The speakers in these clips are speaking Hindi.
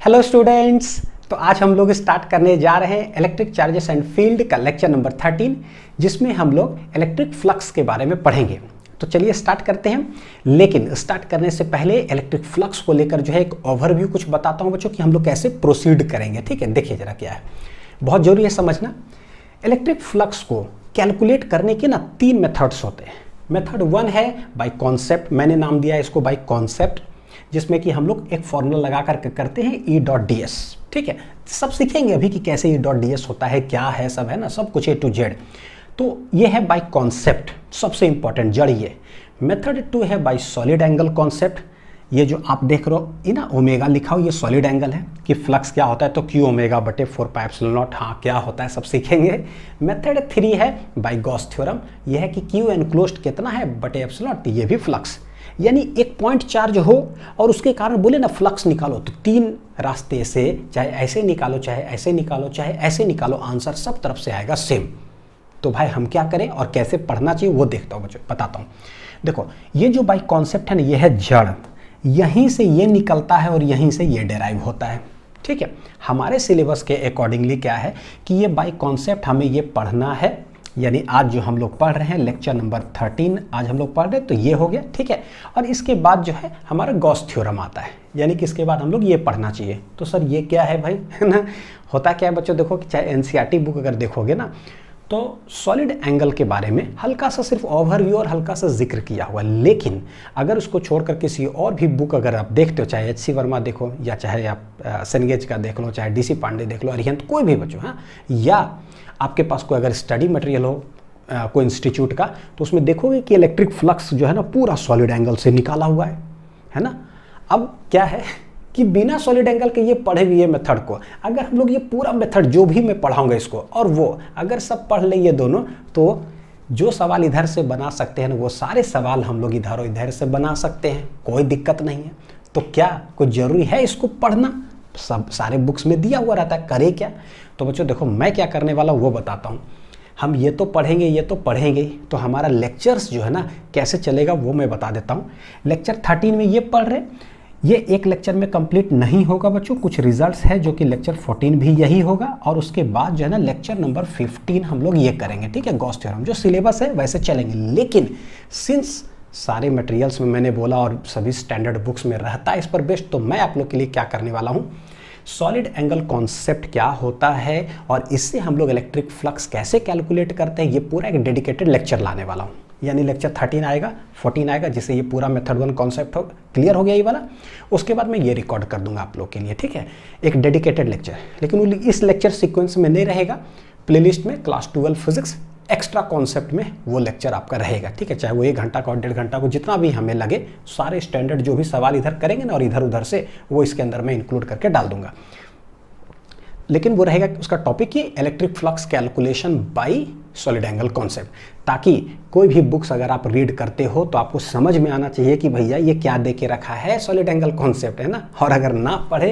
हेलो स्टूडेंट्स, तो आज हम लोग स्टार्ट करने जा रहे हैं इलेक्ट्रिक चार्जेस एंड फील्ड का लेक्चर नंबर 13, जिसमें हम लोग इलेक्ट्रिक फ्लक्स के बारे में पढ़ेंगे। तो चलिए स्टार्ट करते हैं। लेकिन स्टार्ट करने से पहले इलेक्ट्रिक फ्लक्स को लेकर जो है एक ओवरव्यू कुछ बताता हूं बच्चों कि हम लोग कैसे प्रोसीड करेंगे। ठीक है, देखिए जरा क्या है, बहुत जरूरी है समझना। इलेक्ट्रिक फ्लक्स को कैलकुलेट करने के ना 3 मेथड्स होते हैं। मेथड 1 है बाय कॉन्सेप्ट, मैंने नाम दिया है इसको बाय कॉन्सेप्ट, जिसमें कि हम लोग एक फॉर्मूला लगा करके करते हैं ई डॉट डी एस। ठीक है, सब सीखेंगे अभी कि कैसे ई डॉट डी एस होता है, क्या है, सब है ना, सब कुछ ए टू जेड। तो ये है बाय कॉन्सेप्ट, सबसे इंपॉर्टेंट जड़ ये। मेथड 2 है बाय सॉलिड एंगल कॉन्सेप्ट। ये जो आप देख रहे हो ये ना ओमेगा लिखा हो, ये सॉलिड एंगल है कि फ्लक्स क्या होता है, तो क्यू ओमेगा बटे 4 पाई एप्सिलॉन नॉट, हाँ क्या होता है सब सीखेंगे। मेथड 3 है बाय गॉस थ्योरम, ये है कि क्यू एनक्लोज्ड कितना है बटे एप्सिलॉन नॉट, ये भी फ्लक्स, यानी एक पॉइंट चार्ज हो और उसके कारण बोले ना फ्लक्स निकालो, तो 3 रास्ते से, चाहे ऐसे निकालो, चाहे ऐसे निकालो, चाहे ऐसे निकालो, आंसर सब तरफ से आएगा सेम। तो भाई हम क्या करें और कैसे पढ़ना चाहिए वो देखता हूँ बच्चों, बताता हूँ। देखो ये जो बाई कॉन्सेप्ट है ना, ये है जड़, यहीं से ये निकलता है और यहीं से ये डेराइव होता है। ठीक है, हमारे सिलेबस के अकॉर्डिंगली क्या है कि ये बाई कॉन्सेप्ट हमें ये पढ़ना है, यानी आज जो हम लोग पढ़ रहे हैं लेक्चर नंबर 13 आज हम लोग पढ़ रहे हैं, तो ये हो गया। ठीक है, और इसके बाद जो है हमारा गॉस थ्योरम आता है, यानी कि इसके बाद हम लोग ये पढ़ना चाहिए। तो सर ये क्या है भाई, है ना, होता क्या है बच्चों, देखो कि चाहे एनसीईआरटी बुक अगर देखोगे ना, तो सॉलिड एंगल के बारे में हल्का सा सिर्फ ओवरव्यू और हल्का सा जिक्र किया हुआ, लेकिन अगर उसको छोड़कर किसी और भी बुक अगर आप देखते हो, चाहे एच सी वर्मा देखो, या चाहे आप सेनगेज का देख लो, चाहे डीसी पांडे देख लो, अरिहंत, कोई भी बच्चों, हाँ, या आपके पास कोई अगर स्टडी मटेरियल हो कोई इंस्टीट्यूट का, तो उसमें देखोगे कि इलेक्ट्रिक फ्लक्स जो है ना पूरा सॉलिड एंगल से निकाला हुआ है ना। अब क्या है कि बिना सॉलिड एंगल के ये पढ़े हुए मेथड को अगर हम लोग ये पूरा मेथड जो भी मैं पढ़ाऊंगा इसको और वो अगर सब पढ़ ले ये दोनों, तो जो सवाल इधर से बना सकते हैं ना वो सारे सवाल हम लोग इधर और इधर से बना सकते हैं, कोई दिक्कत नहीं है। तो क्या कोई जरूरी है इसको पढ़ना, सब सारे बुक्स में दिया हुआ रहता है, करे क्या। तो बच्चों देखो मैं क्या करने वाला हूँ वो बताता हूँ। हम ये तो पढ़ेंगे, ये तो पढ़ेंगे, तो हमारा लेक्चर्स जो है ना कैसे चलेगा वो मैं बता देता हूँ। लेक्चर 13 में ये पढ़ रहे, ये एक लेक्चर में कंप्लीट नहीं होगा बच्चों, कुछ रिजल्ट्स है जो कि लेक्चर 14 भी यही होगा, और उसके बाद जो है ना लेक्चर नंबर 15 हम लोग ये करेंगे। ठीक है, गॉस थ्योरम जो सिलेबस है वैसे चलेंगे, लेकिन सिंस सारे मटेरियल्स में मैंने बोला और सभी स्टैंडर्ड बुक्स में रहता है इस पर बेस्ड, तो मैं आप लोग के लिए क्या करने वाला हूँ, सॉलिड एंगल कॉन्सेप्ट क्या होता है और इससे हम लोग इलेक्ट्रिक फ्लक्स कैसे कैलकुलेट करते हैं, ये पूरा एक डेडिकेटेड लेक्चर लाने वाला हूँ। यानी लेक्चर 13 आएगा, 14 आएगा, जिससे ये पूरा मेथड 1 कॉन्सेप्ट हो क्लियर हो गया ये वाला। उसके बाद मैं ये रिकॉर्ड कर दूंगा आप लोग के लिए। ठीक है, एक डेडिकेटेड लेक्चर, लेकिन इस लेक्चर सीक्वेंस में नहीं रहेगा, प्लेलिस्ट में क्लास 12 फिजिक्स एक्स्ट्रा कॉन्सेप्ट में वो लेक्चर आपका रहेगा। ठीक है, चाहे वो 1 घंटा का और 1.5 घंटा को जितना भी हमें लगे, सारे स्टैंडर्ड जो भी सवाल इधर करेंगे ना और इधर उधर से वो इसके अंदर मैं इंक्लूड करके डाल दूंगा। लेकिन वो रहेगा उसका टॉपिक ही electric flux calculation bye solid angle concept, ताकि कोई भी बुक्स अगर आप रीड करते हो तो आपको समझ में आना चाहिए कि भैया ये क्या दे के रखा है, सॉलिड एंगल कॉन्सेप्ट है ना। और अगर ना पढ़े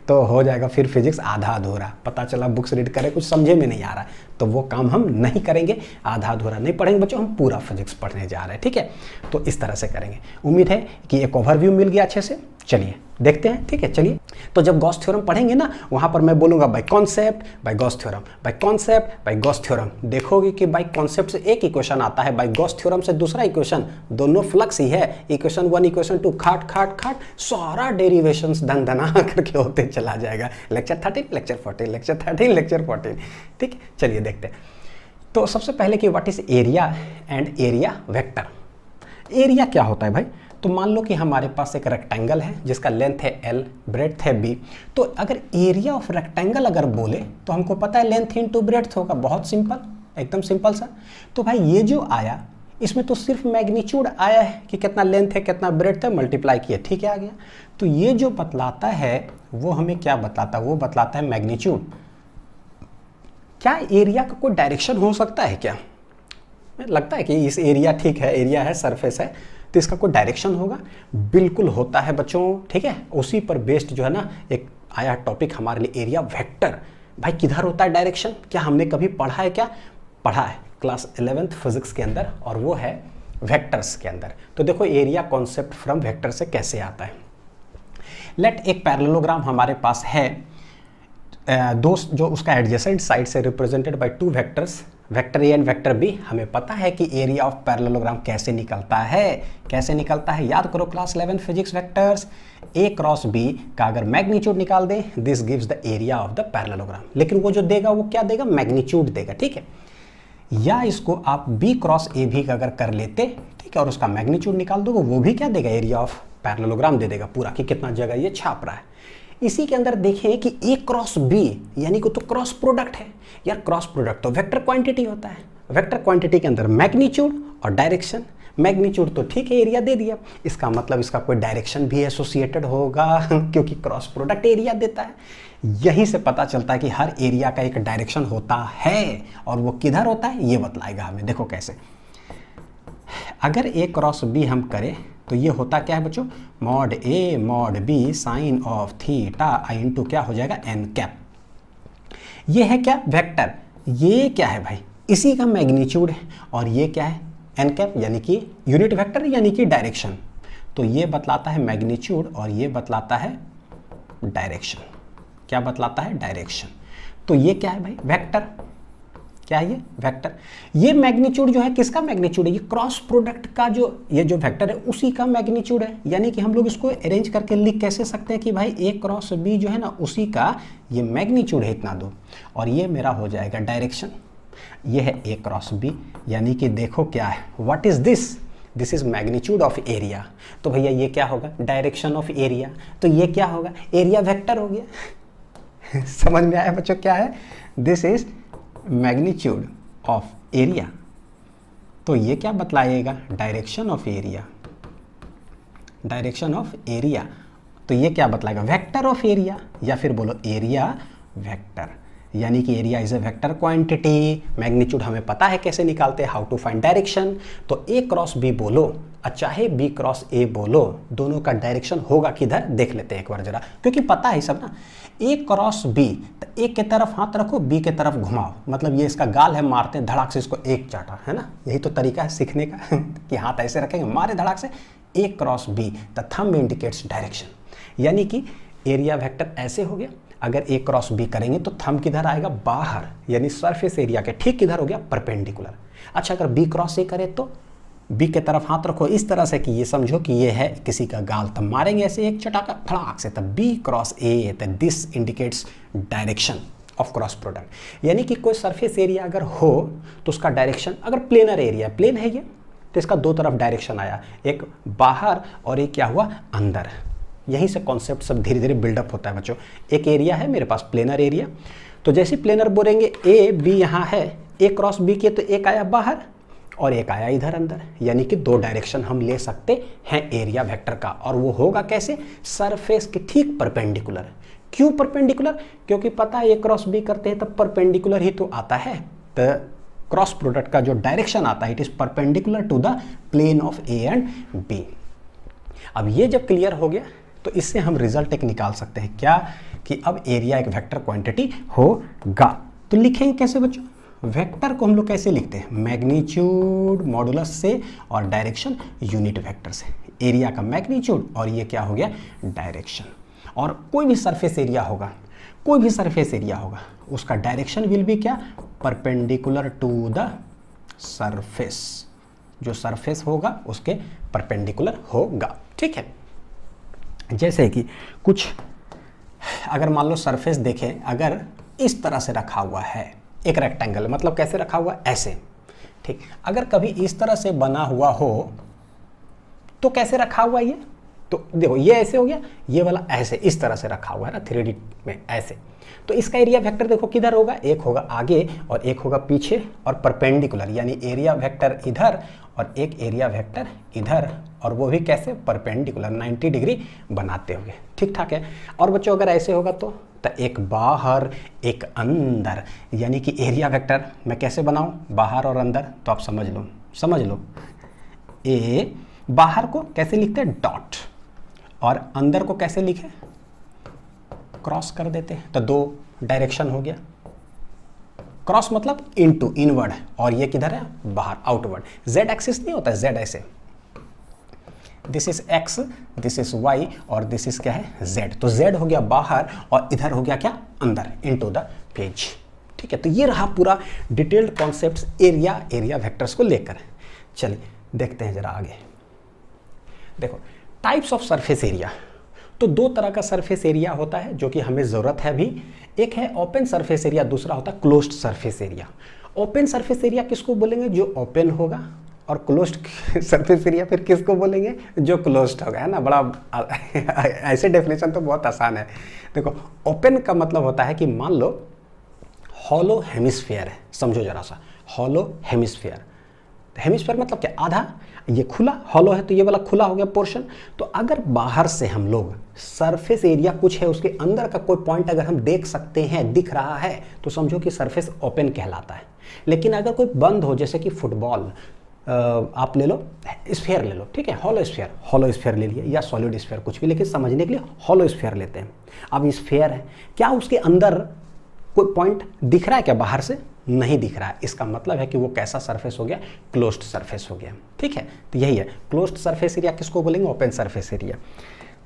तो हो जाएगा फिर फिजिक्स आधा अधूरा, पता चला बुक्स रीड करें कुछ समझे में नहीं आ रहा, तो वो काम हम नहीं करेंगे, आधा अधूरा नहीं पढ़ेंगे बच्चों, हम पूरा फिजिक्स पढ़ने जा रहे हैं। ठीक है, तो इस तरह से करेंगे। उम्मीद है कि एक ओवरव्यू मिल गया अच्छे से। चलिए देखते हैं। ठीक है, चलिए, तो जब गॉस थ्योरम पढ़ेंगे ना वहां पर मैं बोलूंगा by concept by Gauss theorem, by concept by Gauss theorem. देखोगे कि बाय कॉन्सेप्ट से एक इक्वेशन आता है, बाय गॉस थ्योरम से दूसरा इक्वेशन, दोनों फ्लक्स ही है। इक्वेशन 1 इक्वेशन 2 खाट खाट खाट सारा डेरिवेशंस धन धना करके होते चला जाएगा। Lecture 13 lecture 14 lecture 13 lecture 14। ठीक, चलिए देखते हैं। तो सबसे पहले कि what is area and area vector. Area क्या होता है भाई, तो मान लो कि हमारे पास एक रेक्टेंगल है जिसका लेंथ है L, ब्रेड्थ है B। तो अगर एरिया ऑफ रेक्टेंगल अगर बोले तो हमको पता है लेंथ इनटू ब्रेड्थ होगा, बहुत सिंपल, एकदम सिंपल सा। तो भाई ये जो आया इसमें तो सिर्फ मैग्नीट्यूड आया है कि कितना लेंथ है कितना ब्रेड्थ है, मल्टीप्लाई किया, ठीक है, आ गया। तो ये जो बतलाता है वो हमें क्या बतलाता है, वो बतलाता है मैग्नीट्यूड। क्या एरिया का कोई डायरेक्शन हो सकता है क्या, लगता है कि इस एरिया, ठीक है एरिया है, सरफेस है, तो इसका कोई डायरेक्शन होगा, बिल्कुल होता है बच्चों। ठीक है, उसी पर बेस्ड जो है ना एक आया टॉपिक हमारे लिए एरिया वेक्टर। भाई किधर होता है डायरेक्शन, क्या हमने कभी पढ़ा है, क्या पढ़ा है क्लास 11th फिजिक्स के अंदर, और वो है वेक्टर्स के अंदर। तो देखो एरिया कॉन्सेप्ट फ्रॉम वेक्टर से कैसे आता है। लेट एक पैरेललोग्राम हमारे पास है, दोस्त जो उसका एडजेसेंट साइड से represented by two vectors, vector a and vector b. हमें पता है कि एरिया ऑफ पैरेललोग्राम कैसे निकलता है, कैसे निकलता है, याद करो क्लास 11 फिजिक्स वेक्टर्स। ए क्रॉस बी का अगर मैग्नीट्यूड निकाल दें, this gives the area of the parallelogram. लेकिन वो जो देगा वो क्या देगा, मैग्नीट्यूड देगा, ठीक है। या इसको आप बी क्रॉस ए भी अगर कर लेते, ठीक है, और उसका मैग्नीट्यूड निकाल दो, वो भी क्या देगा, एरिया ऑफ पैरेललोग्राम दे देगा पूरा, कि कितना जगह ये छाप रहा है। इसी के अंदर देखें कि ए क्रॉस बी यानी कि तो क्रॉस प्रोडक्ट है यार, क्रॉस प्रोडक्ट तो वेक्टर क्वांटिटी होता है। वेक्टर क्वांटिटी के अंदर मैग्नीट्यूड और डायरेक्शन, मैग्नीट्यूड तो ठीक है एरिया दे दिया, इसका मतलब इसका कोई डायरेक्शन भी एसोसिएटेड होगा क्योंकि क्रॉस प्रोडक्ट एरिया देता है। यहीं से पता चलता है कि हर एरिया का एक डायरेक्शन होता है, और वो किधर होता है ये बतलाएगा हमें। देखो कैसे, अगर ए क्रॉस बी हम करें तो ये होता क्या है बच्चों, mod a mod b sine of theta i into क्या हो जाएगा, एन कैप। ये है क्या, वेक्टर। ये क्या है भाई, इसी का मैग्नीट्यूड है, और ये क्या है, एन कैप, यानी कि यूनिट वेक्टर यानी कि डायरेक्शन। तो ये बतलाता है मैग्नीट्यूड और ये बतलाता है डायरेक्शन। क्या बतलाता है, डायरेक्शन। तो ये क्या है भाई, वेक्टर। क्या है ये, वेक्टर। ये मैग्नीट्यूड जो है किसका मैग्नीट्यूड है, ये क्रॉस प्रोडक्ट का जो ये जो वेक्टर है उसी का मैग्नीट्यूड है। यानी कि हम लोग इसको अरेंज करके लिख कैसे सकते हैं कि भाई ए क्रॉस बी जो है ना उसी का ये मैग्नीट्यूड है इतना दूर, और ये मेरा हो जाएगा डायरेक्शन। ये है ए क्रॉस बी, यानी कि देखो क्या है, what is this, this is magnitude of area. तो भैया ये क्या होगा, डायरेक्शन ऑफ एरिया। तो ये क्या होगा, एरिया वेक्टर हो गया समझ में आया बच्चों क्या है, this is magnitude of area. तो ये क्या बतलाएगा, direction of area, direction of area. तो ये क्या बतलाएगा, वेक्टर ऑफ एरिया, या फिर बोलो एरिया वेक्टर। यानी कि area is a vector quantity. Magnitude हमें पता है कैसे निकालते हैं, हाउ टू फाइंड डायरेक्शन। तो ए क्रॉस बी बोलो चाहे बी क्रॉस ए बोलो, दोनों का डायरेक्शन होगा किधर, देख लेते हैं एक बार जरा, क्योंकि पता है सब ना। ए क्रॉस बी, तो ए के तरफ हाथ रखो, बी के तरफ घुमाओ, मतलब ये इसका गाल है, मारते हैं धड़ाक से इसको एक चाटा, है ना। यही तो तरीका है सीखने का कि हाथ ऐसे रखेंगे, मारे धड़ाक से, A cross B, the thumb indicates direction. यानी कि एरिया वेक्टर ऐसे हो गया। अगर ए क्रॉस बी करेंगे तो थंब किधर आएगा, बाहर, यानी सरफेस एरिया के ठीक किधर हो गया, परपेंडिकुलर। अच्छा, अगर बी क्रॉस ए करे तो बी के तरफ हाथ रखो इस तरह से कि ये समझो कि ये है किसी का गाल, तब मारेंगे ऐसे एक चटाका फड़ाक से, तब बी क्रॉस ए, तो this indicates direction of cross product. यानी कि कोई सरफेस एरिया अगर हो तो उसका डायरेक्शन, अगर प्लेनर एरिया, प्लेन है ये, तो इसका दो तरफ डायरेक्शन आया, एक बाहर और एक क्या हुआ, अंदर। यहीं से कॉन्सेप्ट सब धीरे धीरे बिल्डअप होता है बच्चों। एक एरिया है मेरे पास प्लेनर एरिया, तो जैसे प्लेनर बोलेंगे ए बी यहाँ है, ए क्रॉस बी के, तो एक आया बाहर और एक आया इधर अंदर, यानी कि दो डायरेक्शन हम ले सकते हैं एरिया वेक्टर का। और वो होगा कैसे, सरफेस के ठीक परपेंडिकुलर। क्यों परपेंडिकुलर, क्योंकि पता है ए क्रॉस बी करते हैं तब परपेंडिकुलर ही तो आता है। तो क्रॉस प्रोडक्ट का जो डायरेक्शन आता है it is perpendicular to the plane of a and b. अब ये जब क्लियर हो गया तो इससे हम रिजल्ट एक निकाल सकते हैं, क्या, कि अब एरिया एक वेक्टर क्वांटिटी होगा। तो लिखेंगे कैसे बच्चों, वेक्टर को हम लोग कैसे लिखते हैं, मैग्नीट्यूड मॉडुलस से और डायरेक्शन यूनिट वेक्टर से। एरिया का मैग्नीट्यूड और ये क्या हो गया, डायरेक्शन। और कोई भी सरफेस एरिया होगा, कोई भी सरफेस एरिया होगा, उसका डायरेक्शन विल बी क्या, परपेंडिकुलर टू द सरफेस। जो सरफेस होगा उसके परपेंडिकुलर होगा, ठीक है। जैसे कि कुछ अगर मान लो सरफेस देखें, अगर इस तरह से रखा हुआ है एक रेक्टेंगल, मतलब कैसे रखा हुआ, ऐसे, ठीक। अगर कभी इस तरह से बना हुआ हो तो कैसे रखा हुआ ये, तो देखो ये ऐसे हो गया, ये वाला ऐसे इस तरह से रखा हुआ है ना 3D में ऐसे। तो इसका एरिया वेक्टर देखो किधर होगा, एक होगा आगे और एक होगा पीछे और परपेंडिकुलर, यानी एरिया वेक्टर इधर और एक एरिया वेक्टर इधर, और वो भी कैसे, परपेंडिकुलर 90 डिग्री बनाते होंगे, ठीक ठाक है। और बच्चों अगर ऐसे होगा तो एक बाहर एक अंदर, यानी कि एरिया वेक्टर मैं कैसे बनाऊं, बाहर और अंदर, तो आप समझ लो। ए बाहर को कैसे लिखते हैं, डॉट, और अंदर को कैसे लिखे, क्रॉस कर देते हैं, तो दो डायरेक्शन हो गया। क्रॉस मतलब इनटू, इनवर्ड, और ये किधर है, बाहर, आउटवर्ड। जेड एक्सिस नहीं होता है, जेड ऐसे, this is x, this is y और दिस इज क्या है z। तो z हो गया बाहर और इधर हो गया क्या अंदर, इनटू द पेज। ठीक है, तो ये रहा पूरा डिटेल्ड कॉन्सेप्ट एरिया वेक्टर्स को लेकर। चलिए देखते हैं जरा आगे। देखो टाइप्स ऑफ सरफेस एरिया, तो दो तरह का सरफेस एरिया होता है जो कि हमें ज़रूरत है अभी। एक है ओपन सरफेस एरिया, दूसरा होता है closed surface area. Open surface area किसको बोलेंगे, जो ओपन होगा, और क्लोज्ड सरफेस एरिया फिर किसको बोलेंगे, जो क्लोज्ड होगा, है ना। बड़ा ऐसे डेफिनेशन तो बहुत आसान है। देखो ओपन का मतलब होता है कि मान लो हॉलो हेमिस्फीयर है, समझो जरा सा, हॉलो हेमिस्फीयर। हेमिस्फीयर मतलब क्या, आधा, ये खुला, हॉलो है तो ये वाला खुला हो गया पोर्शन। तो अगर बाहर से हम लोग सरफेस एरिया कुछ है, उसके अंदर का कोई पॉइंट अगर हम देख सकते हैं, दिख रहा है, तो समझो कि सरफेस ओपन कहलाता है। लेकिन अगर कोई बंद हो, जैसे कि फुटबॉल आप ले लो, स्फीयर ले लो, ठीक है, हॉलो स्फीयर ले लिया, या सॉलिड स्फीयर, कुछ भी, लेकिन समझने के लिए हॉलो स्फीयर लेते हैं। अब स्फीयर है, क्या उसके अंदर कोई पॉइंट दिख रहा है क्या बाहर से, नहीं दिख रहा है। इसका मतलब है कि वो कैसा सरफेस हो गया, क्लोज्ड सरफेस हो गया। ठीक है, तो यही है क्लोज्ड सरफेस एरिया किसको बोलेंगे, ओपन सरफेस एरिया।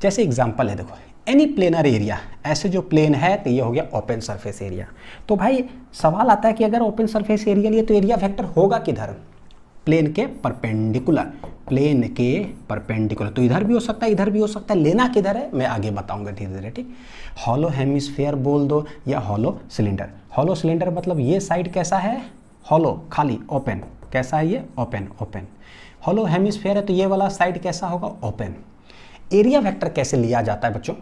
जैसे एग्जांपल है, देखो एनी प्लेनर एरिया, ऐसे जो प्लेन है तो ये हो गया ओपन सरफेस एरिया। तो भाई सवाल आता है कि अगर ओपन सरफेस एरिया लिए तो एरिया वेक्टर होगा किधर, प्लेन के परपेंडिकुलर, प्लेन के परपेंडिकुलर। तो इधर भी हो सकता है, इधर भी हो सकता है, लेना किधर है मैं आगे बताऊंगा धीरे धीरे। ठीक, हॉलो हेमिस्फीयर बोल दो या हॉलो सिलेंडर। हॉलो सिलेंडर मतलब ये साइड कैसा है, हॉलो, खाली, ओपन, कैसा है ये, ओपन। हॉलो हेमिस्फीयर है तो ये वाला साइड कैसा होगा, ओपन। एरिया वेक्टर कैसे लिया जाता है बच्चों,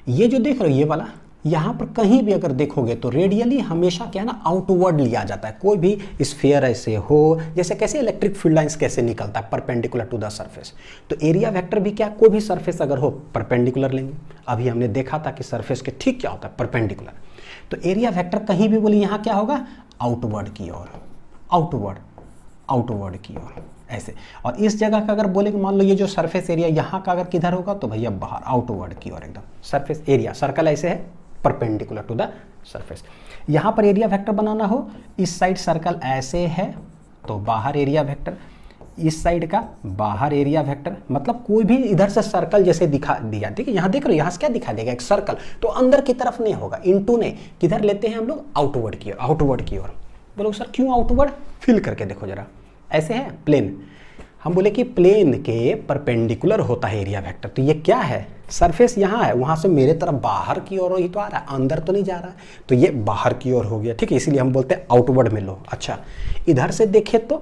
ये जो देख रहे हो ये वाला, यहाँ पर कहीं भी अगर देखोगे तो रेडियली हमेशा क्या है ना, आउटवर्ड लिया जाता है। कोई भी स्फीयर ऐसे हो, जैसे कैसे इलेक्ट्रिक फील्ड लाइंस कैसे निकलता है, परपेंडिकुलर टू द सरफेस। तो एरिया वेक्टर भी क्या, कोई भी सरफेस अगर हो परपेंडिकुलर लेंगे। अभी हमने देखा था कि सरफेस के ठीक क्या होता है, परपेंडिकुलर। तो एरिया वेक्टर कहीं भी बोले यहाँ क्या होगा, आउटवर्ड की ओर, आउटवर्ड की ओर, ऐसे। और इस जगह का अगर बोले, मान लो ये जो सरफेस एरिया यहाँ का अगर किधर होगा, तो भैया बाहर, आउटवर्ड की ओर एकदम। सरफेस एरिया, सर्कल ऐसे है परपेंडिकुलर टू द सरफेस। यहाँ पर एरिया वेक्टर बनाना हो, इस साइड सर्कल ऐसे है तो बाहर एरिया वेक्टर, इस साइड का बाहर एरिया वेक्टर। मतलब कोई भी इधर से सर्कल जैसे दिखा दिया, ठीक है, यहाँ देख रहे हो, यहाँ से क्या दिखा देगा, एक सर्कल, तो अंदर की तरफ नहीं होगा, इनटू ने किधर लेते हैं हम लोग, आउटवर्ड की ओर। बोलो सर क्यों आउटवर्ड, फील करके देखो जरा, ऐसे है प्लेन, हम बोले कि प्लेन के परपेंडिकुलर होता है एरिया वेक्टर। तो ये क्या है, सरफेस यहाँ है, वहाँ से मेरे तरफ बाहर की ओर ही तो आ रहा है, अंदर तो नहीं जा रहा है, तो ये बाहर की ओर हो गया। ठीक है, इसीलिए हम बोलते हैं आउटवर्ड में लो। अच्छा, इधर से देखे तो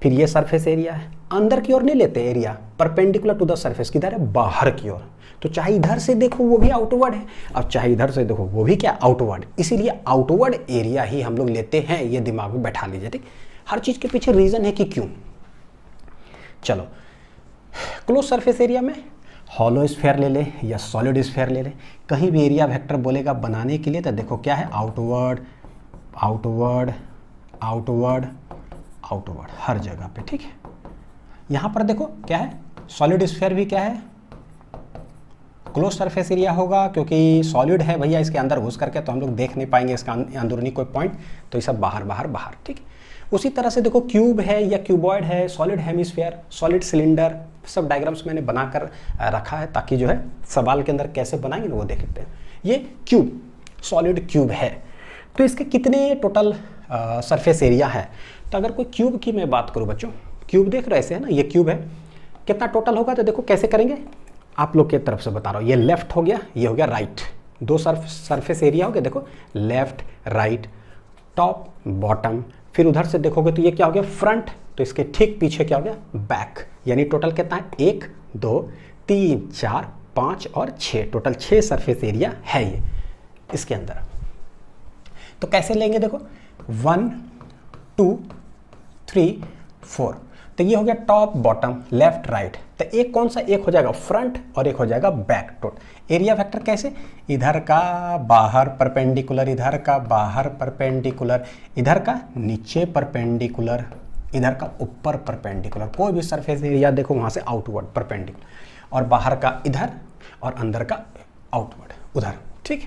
फिर ये सरफेस एरिया है, अंदर की ओर नहीं लेते area, perpendicular to the surface किधर है, बाहर की ओर। तो चाहे इधर से देखो वो भी आउटवर्ड है, और चाहे इधर से देखो वो भी क्या, आउटवर्ड। इसीलिए आउटवर्ड एरिया ही हम लोग लेते हैं, ये दिमाग में बैठा लीजिए। ठीक, हर चीज़ के पीछे रीज़न है कि क्यों। चलो क्लोज सरफेस एरिया में हॉलो स्फीयर ले ले या सॉलिड स्फीयर ले ले, कहीं भी एरिया वेक्टर बोलेगा बनाने के लिए, तो देखो क्या है, आउटवर्ड, हर जगह पे। ठीक है, यहाँ पर देखो क्या है, सॉलिड स्फीयर भी क्या है, क्लोज सरफेस एरिया होगा, क्योंकि सॉलिड है भैया, इसके अंदर घुस करके तो हम लोग देख नहीं पाएंगे इसका अंदरूनी कोई पॉइंट, तो ये सब बाहर। ठीक है, उसी तरह से देखो क्यूब है या क्यूबॉइड है, सॉलिड हेमिस्फीयर, सॉलिड सिलेंडर, सब डायग्राम्स मैंने बनाकर रखा है ताकि जो है सवाल के अंदर कैसे बनाएंगे ना वो देख लेते हैं। ये क्यूब, सॉलिड क्यूब है, तो इसके कितने टोटल सरफेस एरिया है। तो अगर कोई क्यूब की मैं बात करूँ बच्चों, क्यूब देख रहे ऐसे है ना, ये क्यूब है, कितना टोटल होगा, तो देखो कैसे करेंगे, आप लोग के तरफ से बता रहा हूँ। ये लेफ्ट हो गया, ये हो गया राइट, दो सरफेस एरिया हो गया, देखो लेफ्ट राइट, टॉप बॉटम। फिर उधर से देखोगे तो ये क्या हो गया, फ्रंट, तो इसके ठीक पीछे क्या हो गया, बैक। यानी टोटल कितना है, 1 2 3 4 5 और 6, टोटल 6 सरफेस एरिया है ये इसके अंदर। तो कैसे लेंगे, देखो 1 2 3 4, तो ये हो गया टॉप बॉटम लेफ्ट राइट। तो एक कौन सा, एक हो जाएगा फ्रंट और एक हो जाएगा बैक। टोटल एरिया वेक्टर कैसे, इधर का बाहर परपेंडिकुलर, इधर का बाहर परपेंडिकुलर, इधर का नीचे परपेंडिकुलर, इधर का ऊपर परपेंडिकुलर। कोई भी सरफेस एरिया देखो वहाँ से आउटवर्ड परपेंडिकुलर, और बाहर का इधर और अंदर का आउटवर्ड उधर। ठीक,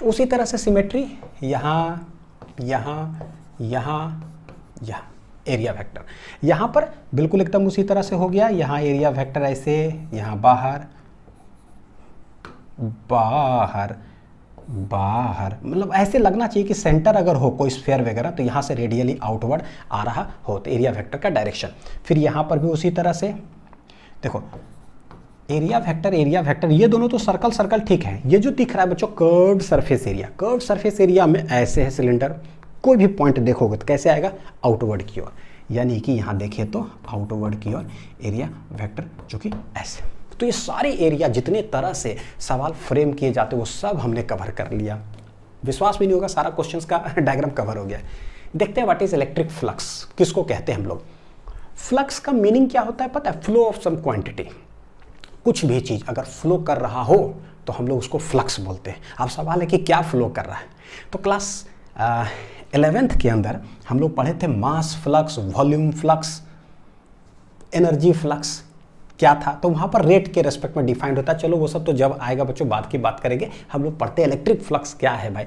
उसी तरह से सिमेट्री यहाँ यहाँ यहाँ यहाँ, एरिया वेक्टर। यहाँ पर बिल्कुल एकदम उसी तरह से हो गया, यहाँ एरिया वेक्टर ऐसे, यहाँ बाहर बाहर बाहर, मतलब ऐसे लगना चाहिए कि सेंटर अगर हो कोई स्फीयर वगैरह तो यहाँ से रेडियली आउटवर्ड आ रहा हो, तो एरिया वेक्टर का डायरेक्शन। फिर यहाँ पर भी उसी तरह से देखो, एरिया वेक्टर ये दोनों तो सर्कल सर्कल ठीक है। ये जो दिख रहा है बच्चों curved surface area, curved surface area में ऐसे है सिलेंडर, कोई भी पॉइंट देखोगे तो कैसे आएगा, आउटवर्ड की ओर, यानी कि यहाँ देखिए तो आउटवर्ड की ओर एरिया वेक्टर जो कि ऐसे। तो ये सारे एरिया जितने तरह से सवाल फ्रेम किए जाते वो सब हमने कवर कर लिया। विश्वास भी नहीं होगा, सारा क्वेश्चंस का डायग्राम कवर हो गया। देखते हैं व्हाट इज इलेक्ट्रिक फ्लक्स, किसको कहते हैं हम लोग। फ्लक्स का मीनिंग क्या होता है पता है, फ्लो ऑफ सम क्वांटिटी। कुछ भी चीज अगर फ्लो कर रहा हो तो हम लोग उसको फ्लक्स बोलते हैं। अब सवाल है कि क्या फ्लो कर रहा है, तो क्लास 11th के अंदर हम लोग पढ़े थे mass flux, volume flux, energy flux क्या था, तो वहाँ पर रेट के रेस्पेक्ट में डिफाइंड होता है। चलो वो सब तो जब आएगा बच्चों बाद की बात करेंगे, हम लोग पढ़ते हैं इलेक्ट्रिक फ्लक्स क्या है भाई।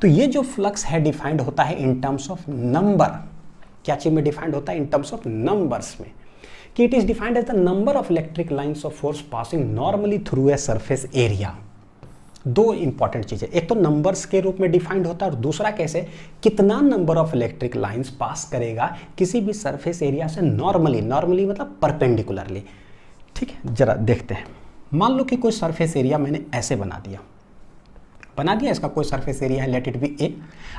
तो ये जो फ्लक्स है डिफाइंड होता है इन टर्म्स ऑफ नंबर। क्या चीज में डिफाइंड होता है, इन टर्म्स ऑफ नंबर्स में, कि it is defined as the number of electric lines of force passing normally through a surface area. दो इंपॉर्टेंट चीजें, एक तो नंबर्स के रूप में डिफाइंड होता है और दूसरा कैसे, कितना number of electric lines pass करेगा किसी भी सरफेस एरिया से नॉर्मली, नॉर्मली मतलब परपेंडिकुलरली। ठीक है, जरा देखते हैं। मान लो कि कोई सरफेस एरिया मैंने ऐसे बना दिया, इसका कोई सरफेस एरिया है, लेट इट बी ए।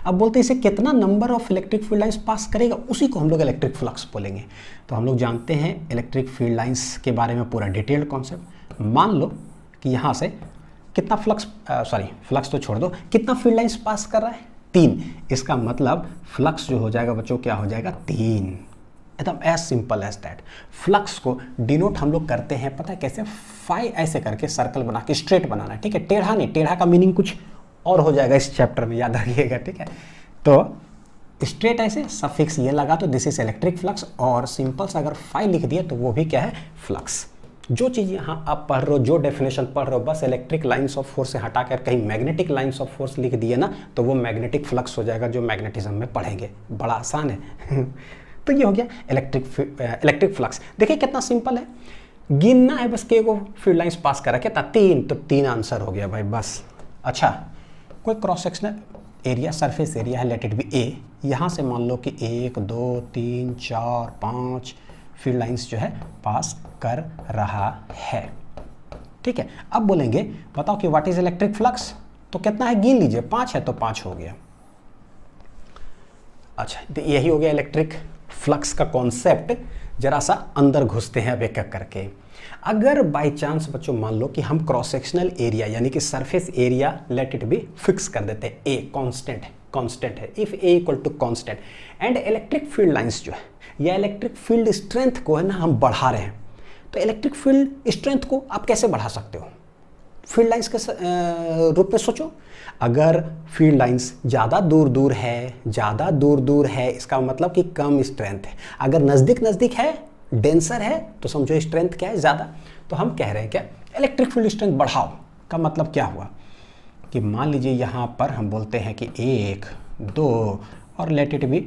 अब बोलते हैं इसे कितना number of electric field lines pass करेगा, उसी को हम लोग इलेक्ट्रिक फ्लक्स बोलेंगे। तो हम लोग जानते हैं इलेक्ट्रिक फील्ड लाइंस के बारे में पूरा डिटेल्ड कॉन्सेप्ट। मान लो कि यहाँ से कितना फ्लक्स तो छोड़ दो, कितना फील्ड लाइंस पास कर रहा है, 3। इसका मतलब फ्लक्स जो हो जाएगा बच्चों क्या हो जाएगा, 3। एकदम as simple as that. Flux को डिनोट हम लोग करते हैं पता है कैसे, फाई ऐसे करके सर्कल बना के स्ट्रेट बनाना है, ठीक है, टेढ़ा नहीं, टेढ़ा का मीनिंग कुछ और हो जाएगा इस चैप्टर में, याद रखिएगा, ठीक है। तो स्ट्रेट ऐसे सफिक्स ये लगा तो दिस इज इलेक्ट्रिक फ्लक्स, और सिंपल सा अगर फाई लिख दिया तो वो भी क्या है, फ्लक्स। जो चीज़ यहाँ आप पढ़ रहे हो, जो डेफिनेशन पढ़ रहे हो, बस इलेक्ट्रिक लाइंस ऑफ फोर्स से हटाकर कहीं मैग्नेटिक लाइंस ऑफ फोर्स लिख दिए ना तो वो मैग्नेटिक फ्लक्स हो जाएगा, जो मैग्नेटिज्म में पढ़ेंगे, बड़ा आसान है। तो ये हो गया इलेक्ट्रिक फ्लक्स। देखिए कितना सिंपल है, गिनना है बस के को फील्ड लाइंस पास करा, कितना, 3, तो 3 आंसर हो गया भाई बस। अच्छा, कोई cross sectional area, surface area है, लेट इट बी ए। यहाँ से मान लो कि 1 2 3 4 5 फील्ड लाइंस जो है पास कर रहा है, ठीक है। अब बोलेंगे बताओ कि व्हाट इज इलेक्ट्रिक फ्लक्स, तो कितना है गिन लीजिए, 5 है तो 5 हो गया। अच्छा, तो यही हो गया इलेक्ट्रिक फ्लक्स का कॉन्सेप्ट। जरा सा अंदर घुसते हैं अब एक एक करके। अगर बाय चांस बच्चों मान लो कि हम क्रॉस सेक्शनल एरिया यानी कि surface area let it be fix कर देते हैं, ए कांस्टेंट है, if A equal to constant and electric field lines जो है या इलेक्ट्रिक फील्ड स्ट्रेंथ को है ना हम बढ़ा रहे हैं, तो इलेक्ट्रिक फील्ड स्ट्रेंथ को आप कैसे बढ़ा सकते हो, फील्ड लाइंस के रूप में सोचो। अगर फील्ड लाइंस ज़्यादा दूर दूर है इसका मतलब कि कम स्ट्रेंथ है, अगर नज़दीक है, डेंसर है, तो समझो स्ट्रेंथ क्या है, ज़्यादा। तो हम कह रहे हैं क्या, इलेक्ट्रिक फील्ड स्ट्रेंथ बढ़ाओ का मतलब क्या हुआ कि मान लीजिए यहाँ पर हम बोलते हैं कि 1 2 और लेट इट बी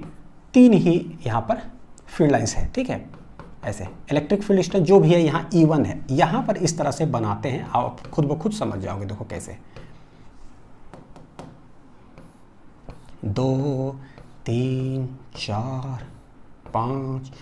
3 ही यहाँ पर फील्ड लाइंस है, ठीक है। ऐसे इलेक्ट्रिक फील्ड स्ट्रेंथ जो भी है यहाँ E1 है, यहाँ पर इस तरह से बनाते हैं, आप खुद ब खुद समझ जाओगे। देखो कैसे, 2 3 4 5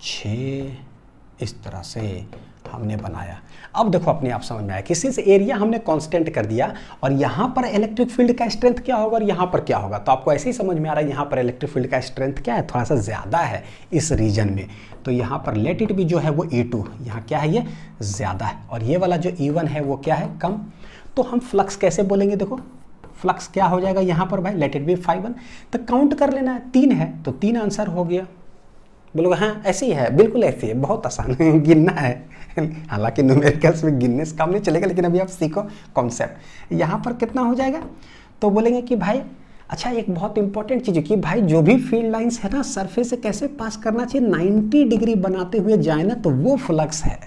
6 इस तरह से हमने बनाया। अब देखो अपने आप समझ में आया, किसी से एरिया हमने कांस्टेंट कर दिया और यहाँ पर इलेक्ट्रिक फील्ड का स्ट्रेंथ क्या होगा और यहाँ पर क्या होगा, तो आपको ऐसे ही समझ में आ रहा है यहाँ पर इलेक्ट्रिक फील्ड का स्ट्रेंथ क्या है, थोड़ा सा ज़्यादा है इस रीजन में। तो यहाँ पर लेट इट बी जो है वो E2, यहाँ क्या है ये ज़्यादा है, और ये वाला जो E1 है वो क्या है, कम। तो हम फ्लक्स कैसे बोलेंगे, देखो फ्लक्स क्या हो जाएगा यहाँ पर भाई, लेट इट बी 5 तो काउंट कर लेना है, 3 है तो 3 आंसर हो गया। बोलोगे हाँ ऐसे ही है, बिल्कुल ऐसे ही है, बहुत आसान है, गिनना है। हालांकि न्यूमेरिकल्स में गिनने से काम नहीं चलेगा, लेकिन अभी आप सीखो कॉन्सेप्ट। यहाँ पर कितना हो जाएगा, तो बोलेंगे कि भाई अच्छा एक बहुत इंपॉर्टेंट चीज़ है कि भाई जो भी फील्ड लाइंस है ना सरफेस से कैसे पास करना चाहिए, 90 डिग्री बनाते हुए जाए ना तो वो फ्लक्स है।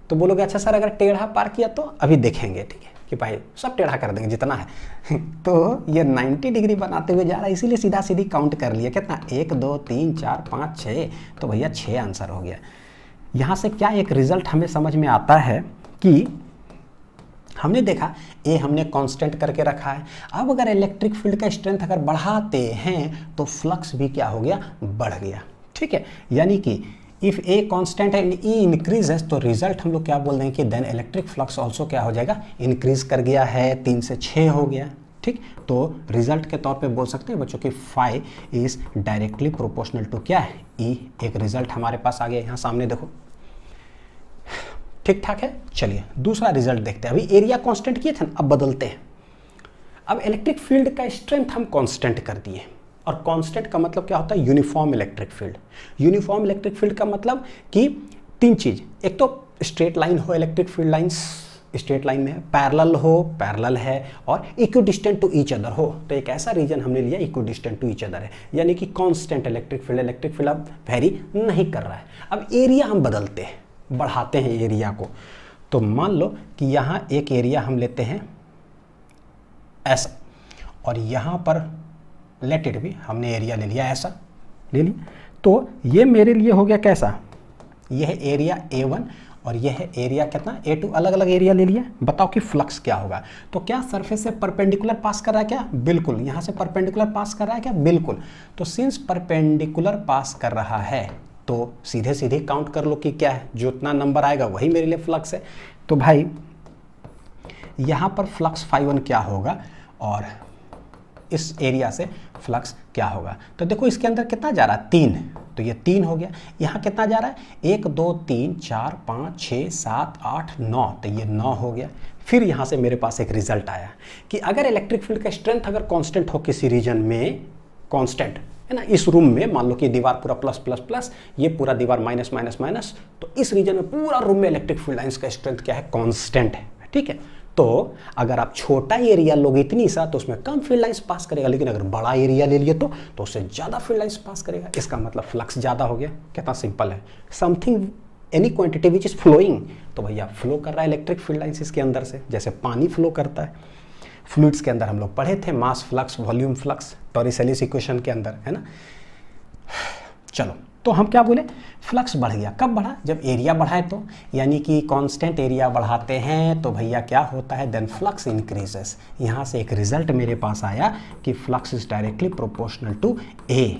तो बोलोगे अच्छा सर अगर टेढ़ा पार किया तो, अभी देखेंगे, ठीक है। कि भाई सब टेढ़ा कर देंगे जितना है तो ये 90 डिग्री बनाते हुए जा रहा है, इसीलिए सीधा सीधी काउंट कर लिया कितना 1 2 3 4 5 6, तो भैया 6 आंसर हो गया। यहाँ से क्या एक रिजल्ट हमें समझ में आता है कि हमने देखा ए हमने कांस्टेंट करके रखा है। अब अगर इलेक्ट्रिक फील्ड का स्ट्रेंथ अगर बढ़ाते हैं तो फ्लक्स भी क्या हो गया, बढ़ गया। ठीक है, यानी कि if a constant and E increases तो रिजल्ट हम लोग क्या बोल देंगे कि देन इलेक्ट्रिक फ्लक्स ऑल्सो क्या हो जाएगा, इंक्रीज कर गया है, 3 से 6 हो गया। ठीक, तो रिजल्ट के तौर पे बोल सकते हैं बच्चों की phi is directly proportional to क्या है, ई। एक रिजल्ट हमारे पास आ गया यहाँ सामने देखो, ठीक ठाक है। चलिए दूसरा रिजल्ट देखते हैं। अभी एरिया कांस्टेंट किए थे ना, अब बदलते हैं। अब इलेक्ट्रिक फील्ड का स्ट्रेंथ हम कांस्टेंट कर दिए, और कांस्टेंट का मतलब क्या होता है, uniform electric field. Uniform electric field का मतलब कि 3 चीज, एक तो स्ट्रेट लाइन हो, electric field lines straight line में है, पैरेलल हो, पैरेलल है, और इक्विडिस्टेंट टू ईच अदर हो। तो एक ऐसा रीजन हमने लिया इक्विडिस्टेंट टू ईच अदर है, यानी कि कांस्टेंट इलेक्ट्रिक फील्ड अब वेरी नहीं कर रहा है। अब एरिया हम बदलते हैं, बढ़ाते हैं एरिया को। तो मान लो कि यहाँ एक एरिया हम लेते हैं ऐसा, और यहाँ पर लेट इट भी हमने एरिया ले लिया ऐसा, ले लिया। तो ये मेरे लिए हो गया कैसा, यह एरिया A1 और यह एरिया कितना A2, अलग अलग एरिया ले लिया। बताओ कि फ्लक्स क्या होगा। तो क्या सरफेस से परपेंडिकुलर पास कर रहा है क्या, बिल्कुल। यहाँ से परपेंडिकुलर पास कर रहा है क्या, बिल्कुल। तो सिंस परपेंडिकुलर पास कर रहा है तो सीधे सीधे काउंट कर लो कि क्या है, जो उतना नंबर आएगा वही मेरे लिए फ्लक्स है। तो भाई यहाँ पर फ्लक्स φ1 क्या होगा और इस एरिया से फ्लक्स क्या होगा। तो देखो इसके अंदर कितना जा रहा है, 3, तो ये 3 हो गया। यहाँ कितना जा रहा है, 1 2 3 4 5 6 7 8 9, तो ये 9 हो गया। फिर यहाँ से मेरे पास एक रिजल्ट आया कि अगर इलेक्ट्रिक फील्ड का स्ट्रेंथ अगर कांस्टेंट हो किसी रीजन में, कांस्टेंट है ना, इस रूम में मान लो कि दीवार पूरा प्लस प्लस प्लस, ये पूरा दीवार माइनस माइनस माइनस, तो इस रीजन में पूरा रूम में इलेक्ट्रिक फील्ड लाइंस का स्ट्रेंथ क्या है, कांस्टेंट है। ठीक है, तो अगर आप छोटा एरिया लोगे इतनी सा तो उसमें कम फील्ड लाइंस पास करेगा, लेकिन अगर बड़ा एरिया ले लिए तो उससे ज़्यादा फील्ड लाइंस पास करेगा। इसका मतलब फ्लक्स ज़्यादा हो गया। कितना सिंपल है, something any quantity which is flowing, तो भैया फ्लो कर रहा है इलेक्ट्रिक फील्ड लाइंस इसके अंदर से, जैसे पानी फ्लो करता है। फ्लूइड्स के अंदर हम लोग पढ़े थे mass flux, volume flux, टॉरिसेलिस equation के अंदर, है ना। चलो, तो हम क्या बोले, फ्लक्स बढ़ गया। कब बढ़ा, जब एरिया बढ़ाए तो, यानी कि कांस्टेंट एरिया बढ़ाते हैं तो भैया क्या होता है, देन फ्लक्स इंक्रीजेस। यहाँ से एक रिजल्ट मेरे पास आया कि flux is directly proportional to A.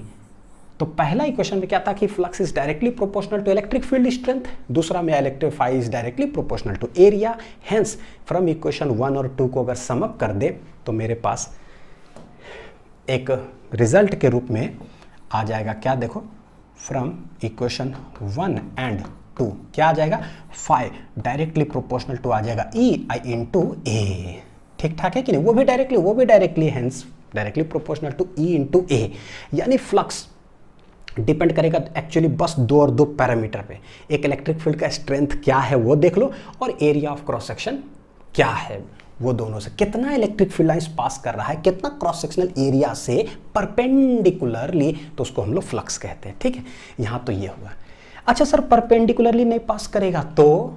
तो पहला इक्वेशन में क्या था कि flux is directly proportional to electric field strength, दूसरा में electric phi is directly proportional to area. Hence from equation 1 और 2 को अगर सम अप कर दे तो मेरे पास एक रिजल्ट के रूप में आ जाएगा क्या, देखो, फ्रॉम इक्वेशन 1 एंड 2 क्या आ जाएगा, फाई डायरेक्टली प्रोपोर्शनल टू आ जाएगा ई आई इंटू ए। ठीक ठाक है कि नहीं, वो भी directly hence directly proportional to E into A. यानी फ्लक्स डिपेंड करेगा एक्चुअली बस 2 और 2 पैरामीटर पे, एक इलेक्ट्रिक फील्ड का स्ट्रेंथ क्या है वो देख लो, और एरिया ऑफ क्रॉस सेक्शन क्या है, वो दोनों से कितना इलेक्ट्रिक फील्ड लाइंस पास कर रहा है, कितना क्रॉस सेक्शनल एरिया से परपेंडिकुलरली, तो उसको हम लोग फ्लक्स कहते हैं। ठीक है, यहाँ तो ये हुआ। अच्छा सर, परपेंडिकुलरली नहीं पास करेगा तो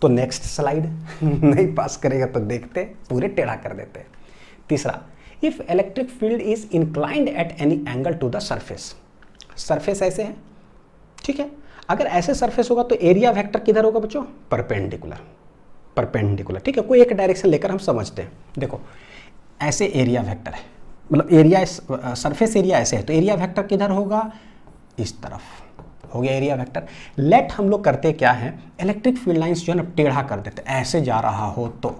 नेक्स्ट स्लाइड नहीं पास करेगा तो देखते पूरे टेढ़ा कर देते हैं। तीसरा, if electric field is inclined at any angle to the surface, surface ऐसे है, ठीक है, अगर ऐसे सरफेस होगा तो एरिया वेक्टर किधर होगा बच्चों, परपेंडिकुलर, परपेंडिकुलर। ठीक है, कोई एक डायरेक्शन लेकर हम समझते हैं। देखो ऐसे एरिया वेक्टर है, मतलब एरिया सरफेस एरिया ऐसे है, तो एरिया वेक्टर किधर होगा, इस तरफ हो गया एरिया वेक्टर। लेट हम लोग करते क्या है, इलेक्ट्रिक फील्ड लाइंस जो है ना टेढ़ा कर देते, ऐसे जा रहा हो तो,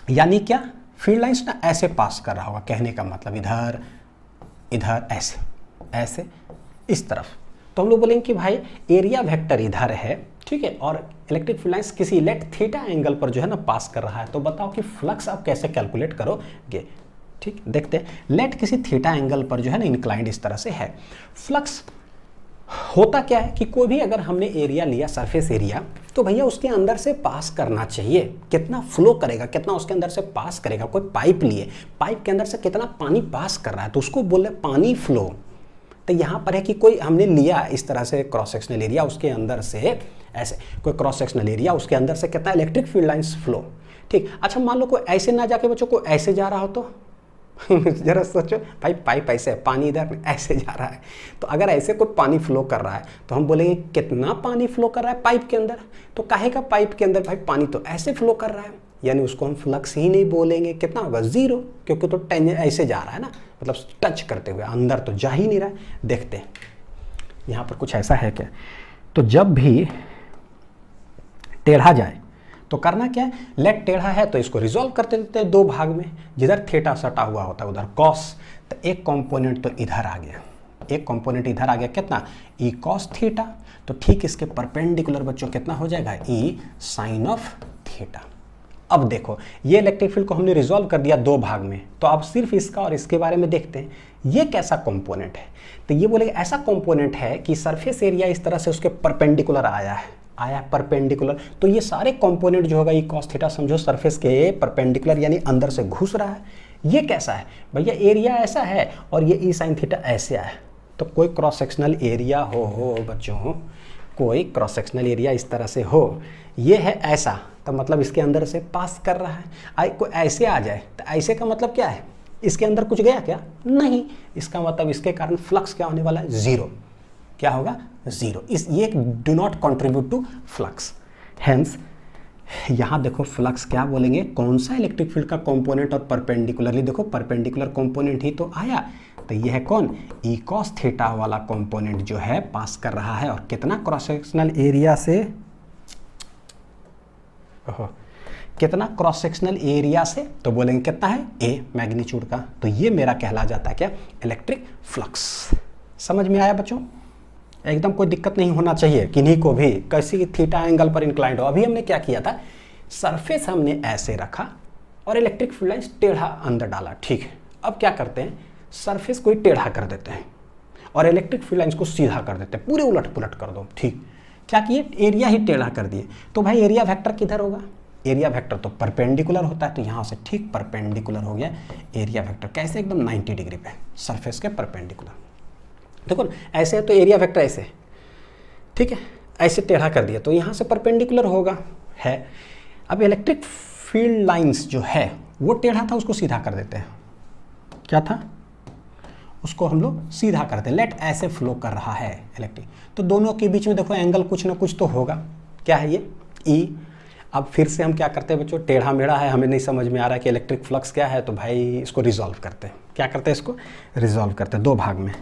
यानी क्या, फील्ड लाइंस ना ऐसे पास कर रहा होगा, कहने का मतलब इधर इधर ऐसे ऐसे इस तरफ, तो हम लोग बोलेंगे कि भाई एरिया वेक्टर इधर है, ठीक है, और इलेक्ट्रिक फील्ड लाइंस किसी लेट थीटा एंगल पर जो है ना पास कर रहा है। तो बताओ कि फ्लक्स आप कैसे कैलकुलेट करोगे। ठीक, देखते हैं। लेट किसी थीटा एंगल पर जो है ना इंक्लाइंड इस तरह से है, फ्लक्स होता क्या है कि कोई भी अगर हमने एरिया लिया, सरफेस एरिया, तो भैया उसके अंदर से पास करना चाहिए, कितना फ्लो करेगा, कितना उसके अंदर से पास करेगा। कोई पाइप लिए, पाइप के अंदर से कितना पानी पास कर रहा है, तो उसको बोले पानी फ्लो। तो यहाँ पर है कि कोई हमने लिया इस तरह से क्रॉस सेक्शनल एरिया, उसके अंदर से ऐसे कोई क्रॉस सेक्शनल एरिया, उसके अंदर से कितना इलेक्ट्रिक फील्ड लाइंस फ्लो। ठीक, अच्छा मान लो कोई ऐसे ना जाके बच्चों को ऐसे जा रहा हो तो जरा सोचो भाई, पाइप ऐसे है, पानी इधर ऐसे जा रहा है, तो अगर ऐसे कोई पानी फ्लो कर रहा है तो हम बोलेंगे कितना पानी फ्लो कर रहा है पाइप के अंदर। तो काहे का पाइप के अंदर भाई पानी तो ऐसे फ्लो कर रहा है, यानी उसको हम फ्लक्स ही नहीं बोलेंगे। कितना होगा? 0, क्योंकि तो ऐसे जा रहा है ना, मतलब टच करते हुए, अंदर तो जा ही नहीं रहा है। देखते हैं यहाँ पर कुछ ऐसा है क्या। तो जब भी टेढ़ा जाए तो करना क्या है, लेट टेढ़ा है तो इसको रिजॉल्व करते देते हैं 2 भाग में। जिधर थीटा सटा हुआ होता है उधर कॉस, तो एक कंपोनेंट तो इधर आ गया, एक कंपोनेंट इधर आ गया, कितना? ई कॉस थीटा। तो ठीक इसके परपेंडिकुलर बच्चों कितना हो जाएगा? ई साइन ऑफ थीटा। अब देखो ये इलेक्ट्रिक फील्ड को हमने रिजॉल्व कर दिया 2 भाग में, तो अब सिर्फ इसका और इसके बारे में देखते हैं ये कैसा कंपोनेंट है। तो ये बोलेगा ऐसा कंपोनेंट है कि सरफेस एरिया इस तरह से उसके परपेंडिकुलर आया है परपेंडिकुलर। तो ये सारे कंपोनेंट जो होगा ये कॉस थीटा समझो सरफेस के परपेंडिकुलर यानी अंदर से घुस रहा है। ये कैसा है भैया? एरिया ऐसा है और ये ई साइन थीटा ऐसे आया। तो कोई क्रॉस सेक्शनल एरिया हो बच्चों, कोई क्रॉस सेक्शनल एरिया इस तरह से हो, ये है ऐसा, तो मतलब इसके अंदर से पास कर रहा है। कोई ऐसे आ जाए तो ऐसे का मतलब क्या है? इसके अंदर कुछ गया क्या? नहीं। इसका मतलब इसके कारण फ्लक्स क्या होने वाला है? 0। क्या होगा? 0। ये do not contribute to flux. Hence यहाँ देखो फ्लक्स क्या बोलेंगे, कौन सा इलेक्ट्रिक फील्ड का कंपोनेंट और परपेंडिकुलरली देखो परपेंडिकुलर कंपोनेंट ही तो आया। तो ये है कौन? ई कॉस थीटा वाला कंपोनेंट जो है पास कर रहा है। और कितना क्रॉस सेक्शनल एरिया से, कितना क्रॉस सेक्शनल एरिया से? तो बोलेंगे कितना है? ए मैग्नीट्यूड का। तो ये मेरा कहला जाता है क्या? Electric flux. समझ में आया बच्चों? एकदम कोई दिक्कत नहीं होना चाहिए किन्हीं को भी, कैसी थीटा एंगल पर इंक्लाइंड हो। अभी हमने क्या किया था, सरफेस हमने ऐसे रखा और इलेक्ट्रिक फील्ड लाइंस टेढ़ा अंदर डाला। ठीक है, अब क्या करते हैं, सरफेस को ही टेढ़ा कर देते हैं और इलेक्ट्रिक फील्ड लाइंस को सीधा कर देते हैं, पूरे उलट पुलट कर दो। ठीक, क्या किए? एरिया ही टेढ़ा कर दिए। तो भाई एरिया वेक्टर किधर होगा? एरिया वेक्टर तो परपेंडिकुलर होता है, तो यहाँ से ठीक परपेंडिकुलर हो गया एरिया वेक्टर। कैसे? एकदम 90 डिग्री पे सरफेस के परपेंडिकुलर। देखो ऐसे है तो एरिया वेक्टर ऐसे, ठीक है, ऐसे टेढ़ा कर दिया तो यहाँ से परपेंडिकुलर होगा है। अब इलेक्ट्रिक फील्ड लाइंस जो है वो टेढ़ा था, उसको सीधा कर देते हैं। क्या था? उसको हम लोग सीधा करते हैं। लेट ऐसे फ्लो कर रहा है इलेक्ट्रिक, तो दोनों के बीच में देखो एंगल कुछ ना कुछ तो होगा। क्या है ये? ई। अब फिर से हम क्या करते हैं बच्चों, टेढ़ा मेढ़ा है, हमें नहीं समझ में आ रहा है कि इलेक्ट्रिक फ्लक्स क्या है, तो भाई इसको रिजॉल्व करते हैं। क्या करते हैं? इसको रिजॉल्व करते हैं 2 भाग में।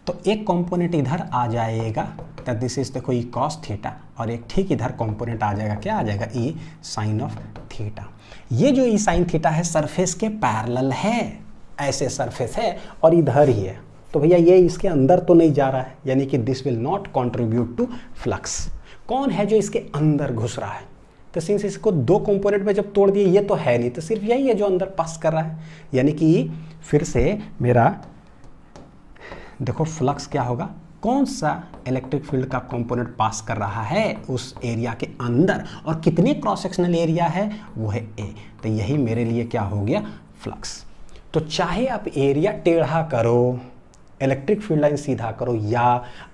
तो एक कंपोनेंट इधर आ जाएगा, तो दिस इज देखो ई कॉस थीटा, और एक ठीक इधर कंपोनेंट आ जाएगा। क्या आ जाएगा? ई साइन ऑफ थीटा। ये जो ई साइन थीटा है सरफेस के पैरेलल है, ऐसे सरफेस है और इधर ही है, तो भैया ये इसके अंदर तो नहीं जा रहा है, यानी कि this will not contribute to flux. कौन है जो इसके अंदर घुस रहा है? तो सिंस इसको 2 कंपोनेंट में जब तोड़ दिए, ये तो है नहीं, तो सिर्फ यही है जो अंदर पास कर रहा है। यानी कि फिर से मेरा देखो फ्लक्स क्या होगा, कौन सा इलेक्ट्रिक फील्ड का कंपोनेंट पास कर रहा है उस एरिया के अंदर, और कितने क्रॉस सेक्शनल एरिया है, वो है ए। तो यही मेरे लिए क्या हो गया? फ्लक्स। तो चाहे आप एरिया टेढ़ा करो, इलेक्ट्रिक फील्ड लाइन सीधा करो, या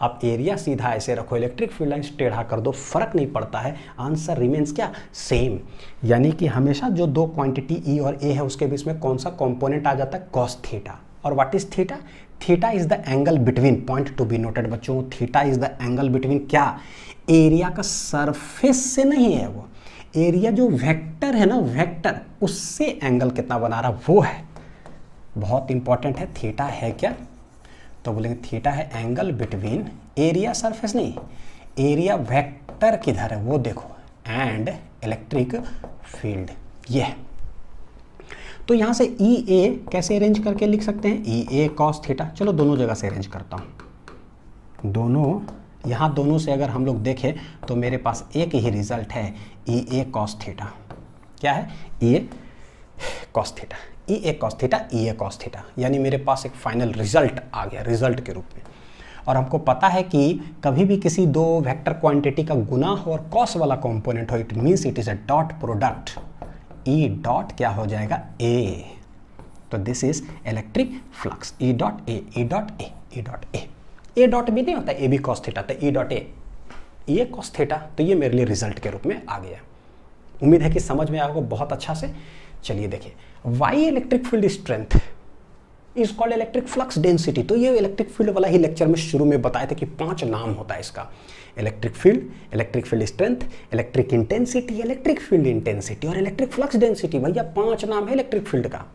आप एरिया सीधा ऐसे रखो, इलेक्ट्रिक फील्ड लाइन टेढ़ा कर दो, फर्क नहीं पड़ता है, आंसर रिमेन्स क्या? सेम। यानी कि हमेशा जो 2 क्वांटिटी ई और ए है उसके बीच में कौन सा कंपोनेंट आ जाता है? Cos theta. और what is theta? Theta is the angle between, point to be noted बच्चों, theta is the angle between क्या? एरिया का सरफेस से नहीं है, वो एरिया जो वेक्टर है ना, वेक्टर उससे एंगल कितना बना रहा वो है, बहुत इंपॉर्टेंट है। थीटा है क्या? तो बोलेंगे थीटा है एंगल बिटवीन एरिया सरफेस नहीं, एरिया वेक्टर किधर है वो देखो, एंड इलेक्ट्रिक फील्ड ये है। तो यहाँ से ई ए कैसे अरेंज करके लिख सकते हैं? ई ए कॉस थीटा। चलो दोनों जगह से अरेंज करता हूँ। दोनों, यहाँ दोनों से अगर हम लोग देखें तो मेरे पास एक ही रिजल्ट है, ई ए कॉस थीटा। क्या है? E A cos theta, E A cos theta, E A cos theta, यानी मेरे पास एक फाइनल रिजल्ट आ गया रिजल्ट के रूप में। और हमको पता है कि कभी भी किसी 2 वेक्टर क्वांटिटी का गुना हो और कॉस वाला कंपोनेंट हो, it means it is a dot product. E dot क्या हो जाएगा? ए। तो this is electric flux, E dot A, E dot A, E dot A. A dot भी नहीं होता, ए बी कॉस थीटा, तो ई डॉट ए ये cos थीटा, तो ये मेरे लिए रिजल्ट के रूप में आ गया। उम्मीद है कि समझ में आएगा बहुत अच्छा से। चलिए देखिए, Y electric field strength is called electric flux density. तो ये इलेक्ट्रिक फील्ड वाला ही लेक्चर में शुरू में बताए थे कि 5 नाम होता है इसका, electric field strength, electric intensity, electric field intensity और इलेक्ट्रिक फ्लक्स डेंसिटी। भैया 5 नाम है इलेक्ट्रिक फील्ड का।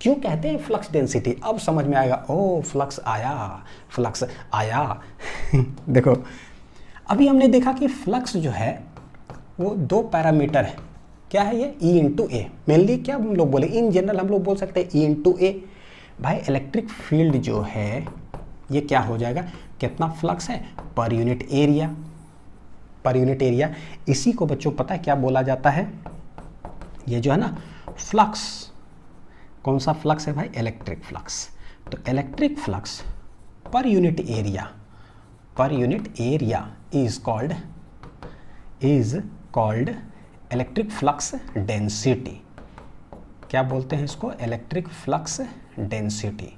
क्यों कहते हैं फ्लक्स डेंसिटी, अब समझ में आएगा। ओ फ्लक्स आया देखो, अभी हमने देखा कि फ्लक्स जो है वो 2 पैरामीटर है। क्या है ये? ई इंटू ए। मेनली क्या हम लोग बोले, इन जनरल हम लोग बोल सकते हैं ई इंटू ए। भाई इलेक्ट्रिक फील्ड जो है ये क्या हो जाएगा, कितना फ्लक्स है पर यूनिट एरिया। इसी को बच्चों पता है क्या बोला जाता है, ये जो है ना फ्लक्स, कौन सा फ्लक्स है भाई? Electric flux. तो electric flux per unit area is called electric flux density. क्या बोलते हैं इसको? Electric flux density.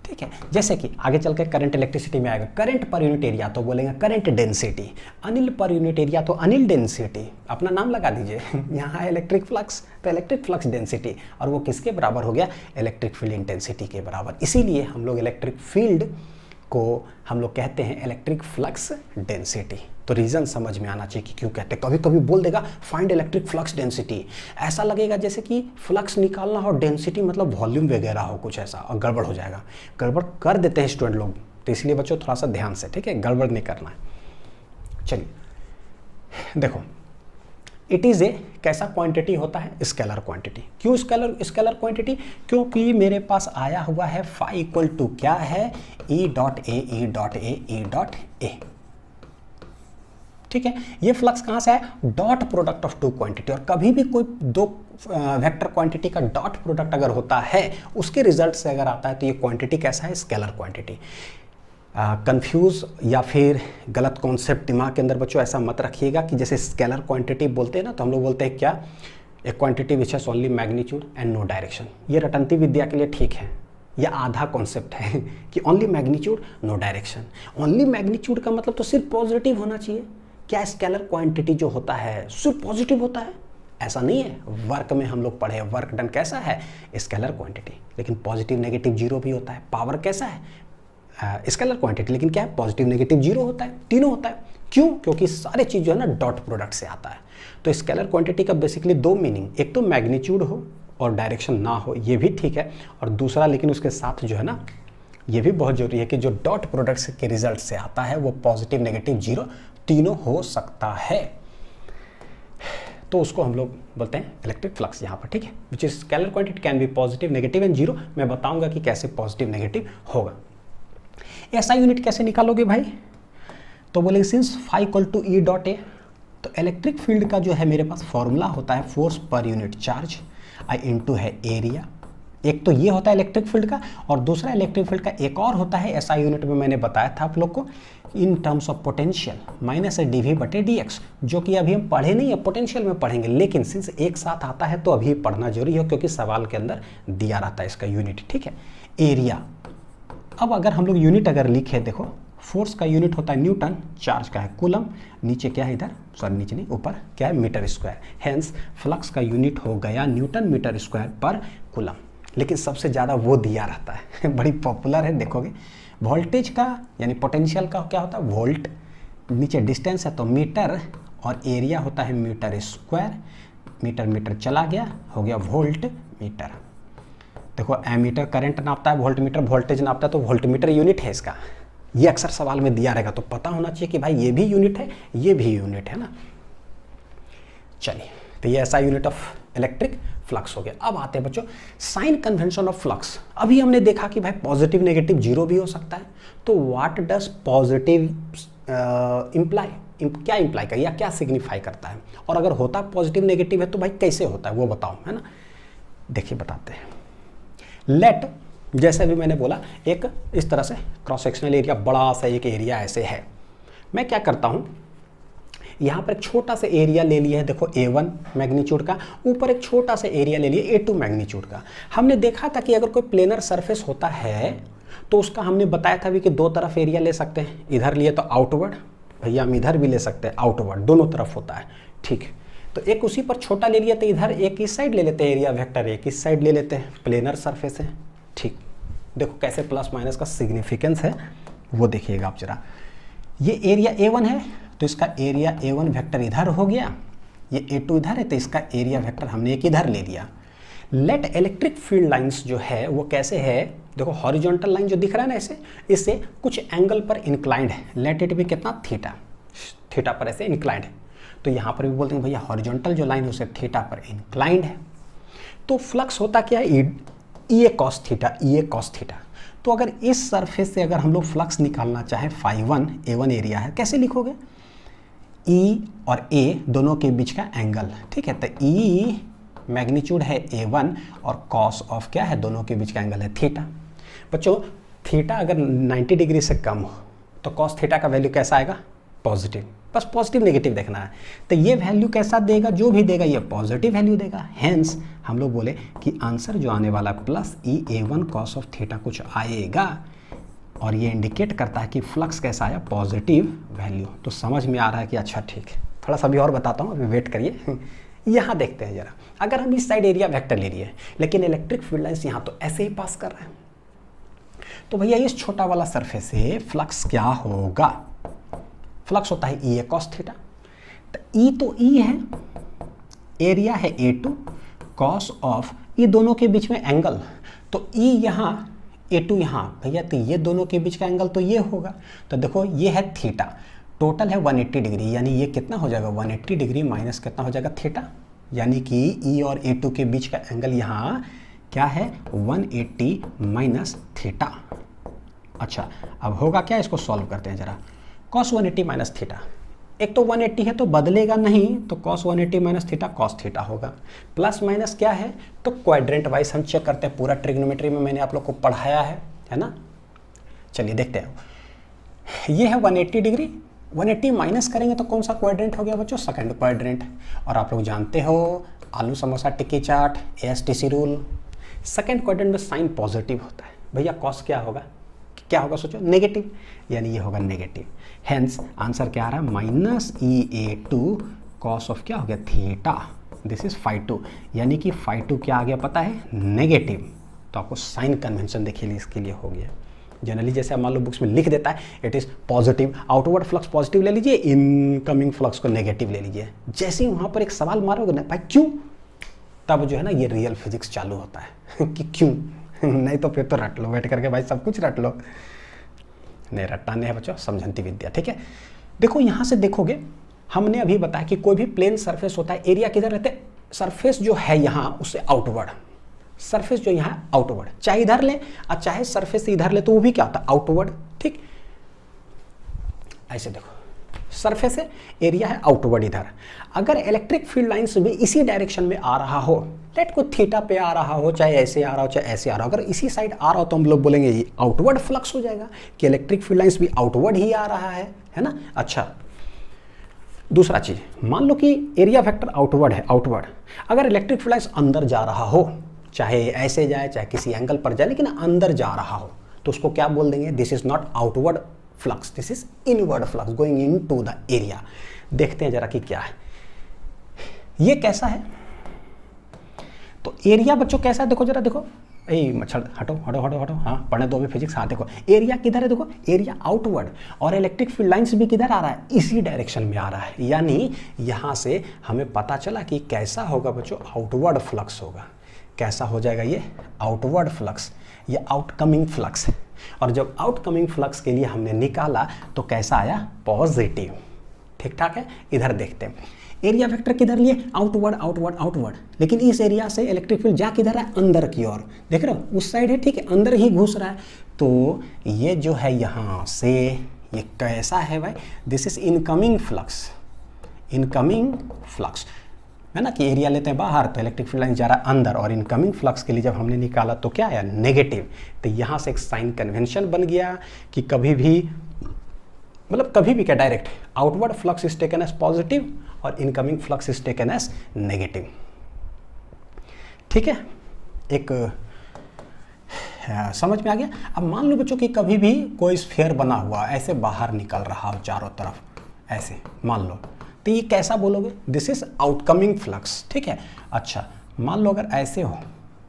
ठीक है, जैसे कि आगे चल के करंट इलेक्ट्रिसिटी में आएगा, करंट पर यूनिट एरिया तो बोलेंगे करंट डेंसिटी, अनिल पर यूनिट एरिया तो अनिल डेंसिटी। अपना नाम लगा दीजिए यहाँ है इलेक्ट्रिक फ्लक्स, तो इलेक्ट्रिक फ्लक्स डेंसिटी, और वो किसके बराबर हो गया? इलेक्ट्रिक फील्ड इंटेंसिटी के बराबर। इसीलिए हम लोग इलेक्ट्रिक फील्ड को हम लोग कहते हैं इलेक्ट्रिक फ्लक्स डेंसिटी। तो रीज़न समझ में आना चाहिए कि क्यों कहते हैं। कभी कभी बोल देगा फाइंड इलेक्ट्रिक फ्लक्स डेंसिटी, ऐसा लगेगा जैसे कि फ्लक्स निकालना हो, डेंसिटी मतलब वॉल्यूम वगैरह हो कुछ ऐसा, और गड़बड़ हो जाएगा। गड़बड़ कर देते हैं स्टूडेंट लोग, तो इसलिए बच्चों थोड़ा सा ध्यान से, ठीक है, गड़बड़ नहीं करना है। चलिए देखो, इट इज़ ए कैसा क्वांटिटी होता है? Scalar quantity. क्यों स्केलर क्वांटिटी? क्योंकि मेरे पास आया हुआ है फाई इक्वल टू क्या है? ई डॉट ए। ठीक है, ये फ्लक्स कहाँ से है? Dot product of 2 quantity. और कभी भी कोई 2 वेक्टर क्वांटिटी का डॉट प्रोडक्ट अगर होता है, उसके रिजल्ट से अगर आता है, तो ये क्वांटिटी कैसा है? Scalar quantity. कंफ्यूज या फिर गलत कॉन्सेप्ट दिमाग के अंदर बच्चों ऐसा मत रखिएगा कि जैसे स्केलर क्वांटिटी बोलते हैं ना, तो हम लोग बोलते हैं क्या? एक quantity which has only magnitude and no direction. ये रटंती विद्या के लिए ठीक है, यह आधा कॉन्सेप्ट है कि only magnitude no direction. Only magnitude का मतलब तो सिर्फ पॉजिटिव होना चाहिए। क्या स्केलर क्वांटिटी जो होता है सिर्फ पॉजिटिव होता है? ऐसा नहीं है। वर्क में हम लोग पढ़े, वर्क डन कैसा है? स्केलर क्वांटिटी, लेकिन पॉजिटिव नेगेटिव जीरो भी होता है। पावर कैसा है? स्केलर क्वांटिटी, लेकिन क्या है? पॉजिटिव नेगेटिव जीरो होता है, तीनों होता है। क्यों? क्योंकि सारे चीज़ जो है ना डॉट प्रोडक्ट से आता है। तो स्केलर क्वांटिटी का बेसिकली 2 मीनिंग, एक तो मैग्नीट्यूड हो और डायरेक्शन ना हो, ये भी ठीक है, और दूसरा लेकिन उसके साथ जो है ना, ये भी बहुत जरूरी है कि जो डॉट प्रोडक्ट्स के रिजल्ट से आता है वो पॉजिटिव नेगेटिव जीरो तीनों हो सकता है। तो उसको हम लोग बोलते हैं इलेक्ट्रिक फ्लक्स यहाँ पर, ठीक है, which is scalar quantity can be positive negative and zero. मैं बताऊंगा कि कैसे पॉजिटिव नेगेटिव होगा। ऐसा यूनिट कैसे निकालोगे भाई? तो बोले since phi equal to E dot A, तो इलेक्ट्रिक फील्ड का जो है मेरे पास फॉर्मूला होता है force per unit charge I into है एरिया। एक तो ये होता है इलेक्ट्रिक फील्ड का, और दूसरा इलेक्ट्रिक फील्ड का एक और होता है, ऐसा यूनिट में मैंने बताया था आप लोग को, in terms of potential minus dv बटे dx, जो कि अभी हम पढ़े नहीं है, पोटेंशियल में पढ़ेंगे, लेकिन सिंस एक साथ आता है तो अभी पढ़ना जरूरी है क्योंकि सवाल के अंदर दिया रहता है इसका यूनिट, ठीक है। एरिया, अब अगर हम लोग यूनिट अगर लिखे, देखो फोर्स का यूनिट होता है न्यूटन, चार्ज का है कूलम, नीचे क्या है इधर, सॉरी नीचे नहीं ऊपर क्या है, मीटर स्क्वायर। हेंस फ्लक्स का यूनिट हो गया न्यूटन मीटर स्क्वायर पर कूलम। लेकिन सबसे ज़्यादा वो दिया रहता है बड़ी पॉपुलर है, देखोगे। वोल्टेज का यानी पोटेंशियल का क्या होता है, वोल्ट, नीचे डिस्टेंस है तो मीटर, और एरिया होता है मीटर स्क्वायर। मीटर मीटर चला गया, हो गया वोल्ट मीटर। देखो एमीटर करंट नापता है, वोल्ट मीटर वोल्टेज नापता है, तो वोल्ट मीटर यूनिट है इसका। ये अक्सर सवाल में दिया रहेगा, तो पता होना चाहिए कि भाई ये भी यूनिट है, ये भी यूनिट है ना। चलिए, तो ये ऐसा यूनिट ऑफ इलेक्ट्रिक फ्लक्स हो गया। अब आते हैं बच्चों साइन कन्वेंशन ऑफ फ्लक्स। अभी हमने देखा कि भाई पॉजिटिव नेगेटिव जीरो भी हो सकता है, तो व्हाट डज पॉजिटिव इंप्लाई, क्या इंप्लाई कर या क्या सिग्निफाई करता है, और अगर होता पॉजिटिव नेगेटिव है तो भाई कैसे होता है वो बताओ, है ना। देखिए बताते हैं। लेट, जैसे भी मैंने बोला, एक इस तरह से क्रॉस सेक्शनल एरिया, बड़ा सा एक एरिया ऐसे है। मैं क्या करता हूँ, यहाँ पर एक छोटा सा एरिया ले लिया है, देखो A1 मैग्नीट्यूड का, ऊपर एक छोटा सा एरिया ले लिया A2 मैग्नीट्यूड का। हमने देखा था कि अगर कोई प्लेनर सरफेस होता है तो उसका हमने बताया था भी कि दो तरफ एरिया ले सकते हैं, इधर लिए तो आउटवर्ड भैया हम इधर भी ले सकते हैं, आउटवर्ड दोनों तरफ होता है, ठीक। तो एक उसी पर छोटा ले लिया तो इधर एक इस साइड ले लेते हैं एरिया वेक्टर, एक इस साइड ले लेते हैं, प्लेनर सरफेस है, ठीक। देखो कैसे प्लस माइनस का सिग्निफिकेंस है वो देखिएगा आप जरा। ये एरिया A1 है तो इसका एरिया A1 वेक्टर इधर हो गया, ये A2 इधर है तो इसका एरिया वेक्टर हमने एक इधर ले लिया। लेट इलेक्ट्रिक फील्ड लाइंस जो है वो कैसे है, देखो हॉरिजॉन्टल लाइन जो दिख रहा है ना ऐसे, इससे कुछ एंगल पर इंक्लाइंड है, लेट इट भी कितना थीटा, थीटा पर ऐसे इंक्लाइंड है। तो यहाँ पर भी बोलते हैं भैया हॉरिजॉन्टल जो लाइन है उसे थीटा पर इंक्लाइंड है। तो फ्लक्स होता क्या है, E A cos theta, E A cos theta. तो अगर इस सरफेस से अगर हम लोग फ्लक्स निकालना चाहें φ1, A1 एरिया है, कैसे लिखोगे, E और A दोनों के बीच का एंगल, ठीक है। तो E मैग्नीट्यूड है A1 और कॉस ऑफ क्या है, दोनों के बीच का एंगल है थीटा। बच्चों थीटा अगर 90 डिग्री से कम हो तो कॉस थीटा का वैल्यू कैसा आएगा, पॉजिटिव। बस पॉजिटिव नेगेटिव देखना है। तो ये वैल्यू कैसा देगा, जो भी देगा ये पॉजिटिव वैल्यू देगा। हेंस हम लोग बोले कि आंसर जो आने वाला plus E A1 cos of theta कुछ आएगा, और ये इंडिकेट करता है कि फ्लक्स कैसा आया, पॉजिटिव वैल्यू। तो समझ में आ रहा है कि अच्छा ठीक है, थोड़ा सा भी और बताता हूँ, अभी वेट करिए। यहाँ देखते हैं जरा, अगर हम इस साइड एरिया वेक्टर ले लिए लेकिन इलेक्ट्रिक फील्ड लाइंस यहाँ तो ऐसे ही पास कर रहे हैं, तो भैया इस छोटा वाला सरफेस से फ्लक्स क्या होगा, फ्लक्स होता है ई ए कॉस थीटा। तो ई तो ई है, एरिया है A2, कॉस ऑफ ये दोनों के बीच में एंगल, तो ई यहाँ A2 यहाँ, भैया तो ये दोनों के बीच का एंगल तो ये होगा। तो देखो ये है थीटा, टोटल है 180 डिग्री, यानी ये कितना हो जाएगा 180 डिग्री माइनस कितना हो जाएगा थीटा, यानी कि ई और A2 के बीच का एंगल यहाँ क्या है 180 माइनस थीटा। अच्छा अब होगा क्या, इसको सॉल्व करते हैं जरा। cos 180 माइनस थीटा, एक तो 180 है तो बदलेगा नहीं, तो cos 180 minus theta cos theta होगा। प्लस माइनस क्या है, तो क्वाड्रेंट वाइज हम चेक करते हैं, पूरा ट्रिग्नोमेट्री में मैंने आप लोग को पढ़ाया है ना। चलिए देखते हैं, ये है 180 डिग्री, 180 माइनस करेंगे तो कौन सा क्वाड्रेंट हो गया बच्चों, सेकंड क्वाड्रेंट। और आप लोग जानते हो आलू समोसा टिक्की चाट, ASTC रूल, सेकंड क्वाड्रेंट में साइन पॉजिटिव होता है। भैया कॉस क्या होगा, क्या होगा सोचो, नेगेटिव, यानी ये होगा नेगेटिव। हेंस आंसर क्या आ रहा है, माइनस EA2 कॉस ऑफ क्या हो गया थीटा, दिस इज φ2, यानी कि φ2 क्या आ गया पता है, नेगेटिव। तो आपको साइन कन्वेंशन देखिए इसके लिए हो गया। जनरली जैसे मान लो बुक्स में लिख देता है it is positive, outward flux positive ले लीजिए, इनकमिंग फ्लक्स को नेगेटिव ले लीजिए। जैसे ही वहाँ पर एक सवाल मारोगे ना भाई क्यों, तब जो है ना ये रियल फिजिक्स चालू होता है कि क्यों। नहीं तो फिर तो रट लो बैठ करके भाई, सब कुछ रट लो, नहीं रटना नहीं है बच्चों, समझंती विद्या, ठीक है। देखो यहाँ से देखोगे, हमने अभी बताया कि कोई भी प्लेन सरफेस होता है, एरिया किधर रहते हैं, सरफेस जो है यहाँ उससे आउटवर्ड, सरफेस जो यहाँ आउटवर्ड, चाहे इधर ले और चाहे सरफेस से इधर ले तो वो भी क्या होता है आउटवर्ड, ठीक। ऐसे देखो सरफेस है, एरिया है आउटवर्ड इधर। अगर इलेक्ट्रिक फील्ड लाइंस भी इसी डायरेक्शन में आ रहा हो, लेट को थीटा पे आ रहा हो, चाहे ऐसे आ रहा हो चाहे ऐसे आ रहा हो, अगर इसी साइड आ रहा हो तो हम लोग बोलेंगे ये आउटवर्ड फ्लक्स हो जाएगा कि इलेक्ट्रिक फील्ड लाइंस भी आउटवर्ड ही आ रहा है ना। अच्छा दूसरा चीज, मान लो कि एरिया वेक्टर आउटवर्ड है, आउटवर्ड, अगर इलेक्ट्रिक फील्ड लाइंस अंदर जा रहा हो, चाहे ऐसे जाए चाहे किसी एंगल पर जाए, लेकिन अंदर जा रहा हो तो उसको क्या बोल देंगे, this is not outward flux, this is inward flux going into the area. देखते हैं जरा कि क्या है, ये कैसा है। तो एरिया बच्चों कैसा है, देखो जरा देखो, मच्छर हटो हटो हटो हटो, हाँ पढ़ने दो अभी फिजिक्स। हाँ देखो एरिया किधर है, देखो एरिया आउटवर्ड, और इलेक्ट्रिक फील्ड लाइंस भी किधर आ रहा है, इसी डायरेक्शन में आ रहा है। यानी यहाँ से हमें पता चला कि कैसा होगा बच्चों, आउटवर्ड फ्लक्स होगा। कैसा हो जाएगा ये, आउटवर्ड फ्लक्स, ये आउटकमिंग फ्लक्स है। और जब आउटकमिंग फ्लक्स के लिए हमने निकाला तो कैसा आया, पॉजिटिव। ठीक ठाक है। इधर देखते हैं, एरिया वेक्टर किधर लिए, आउटवर्ड आउटवर्ड आउटवर्ड, लेकिन इस एरिया से इलेक्ट्रिक फील्ड जा किधर है, अंदर की ओर। देख रहे हो उस साइड है, ठीक है, अंदर ही घुस रहा है। तो ये जो है यहाँ से ये कैसा है भाई, this is incoming flux, incoming flux है ना, कि एरिया लेते हैं बाहर तो इलेक्ट्रिक फील्ड लाइन जा रहा है अंदर, और इनकमिंग फ्लक्स के लिए जब हमने निकाला तो क्या आया, नेगेटिव। तो यहाँ से एक साइन कन्वेंशन बन गया कि कभी भी, मतलब कभी भी क्या, direct outward flux is taken as positive और incoming flux is taken as negative. ठीक है, एक समझ में आ गया। अब मान लो बच्चों कि कभी भी कोई स्फीयर बना हुआ ऐसे बाहर निकल रहा हो चारों तरफ, ऐसे मान लो, तो ये कैसा बोलोगे, दिस इज आउटकमिंग फ्लक्स, ठीक है। अच्छा मान लो अगर ऐसे हो,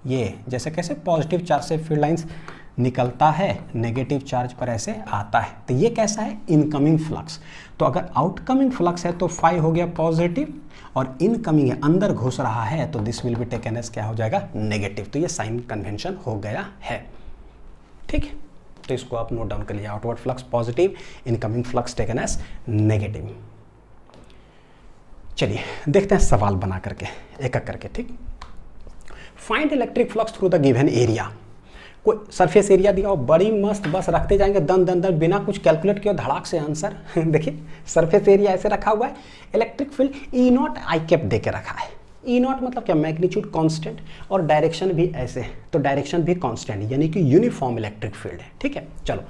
ये जैसे कैसे पॉजिटिव चार्ज से फील्ड लाइंस निकलता है, नेगेटिव चार्ज पर ऐसे आता है, तो ये कैसा है, इनकमिंग फ्लक्स। तो अगर आउटकमिंग फ्लक्स है तो फाई हो गया पॉजिटिव, और इनकमिंग है, अंदर घुस रहा है, तो this will be taken as क्या हो जाएगा, नेगेटिव। तो ये साइन कन्वेंशन हो गया है, ठीक है। तो इसको आप नोट डाउन कर लिया, outward flux positive, incoming flux taken as negative. चलिए देखते हैं सवाल बना करके एक एक करके, ठीक। Find electric flux through the given area. कोई सरफेस एरिया दिया हो, बड़ी मस्त, बस रखते जाएंगे दन दन दन, बिना कुछ कैलकुलेट किए धड़ाक से आंसर। देखिए सरफेस एरिया ऐसे रखा हुआ है, electric field E naught I cap दे के रखा है। ई नॉट मतलब क्या, मैग्नीट्यूड कांस्टेंट, और डायरेक्शन भी ऐसे, तो डायरेक्शन भी कांस्टेंट, यानी कि यूनिफॉर्म इलेक्ट्रिक फील्ड है, ठीक है। चलो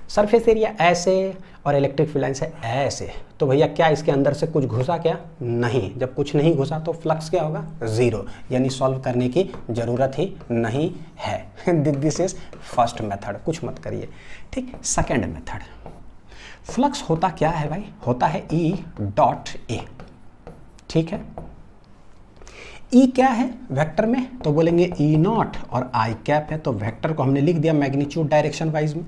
सरफेस एरिया ऐसे और इलेक्ट्रिक फील्ड लाइन से ऐसे, तो भैया क्या इसके अंदर से कुछ घुसा क्या, नहीं। जब कुछ नहीं घुसा तो फ्लक्स क्या होगा, जीरो, यानी सॉल्व करने की जरूरत ही नहीं है। दिस इज फर्स्ट मेथड, कुछ मत करिए, ठीक। सेकेंड मेथड, फ्लक्स होता क्या है भाई, होता है ई डॉट ए, ठीक है। ई क्या है वेक्टर में, तो बोलेंगे ई नॉट, और आई कैप है तो वेक्टर को हमने लिख दिया मैग्नीट्यूड डायरेक्शन वाइज में।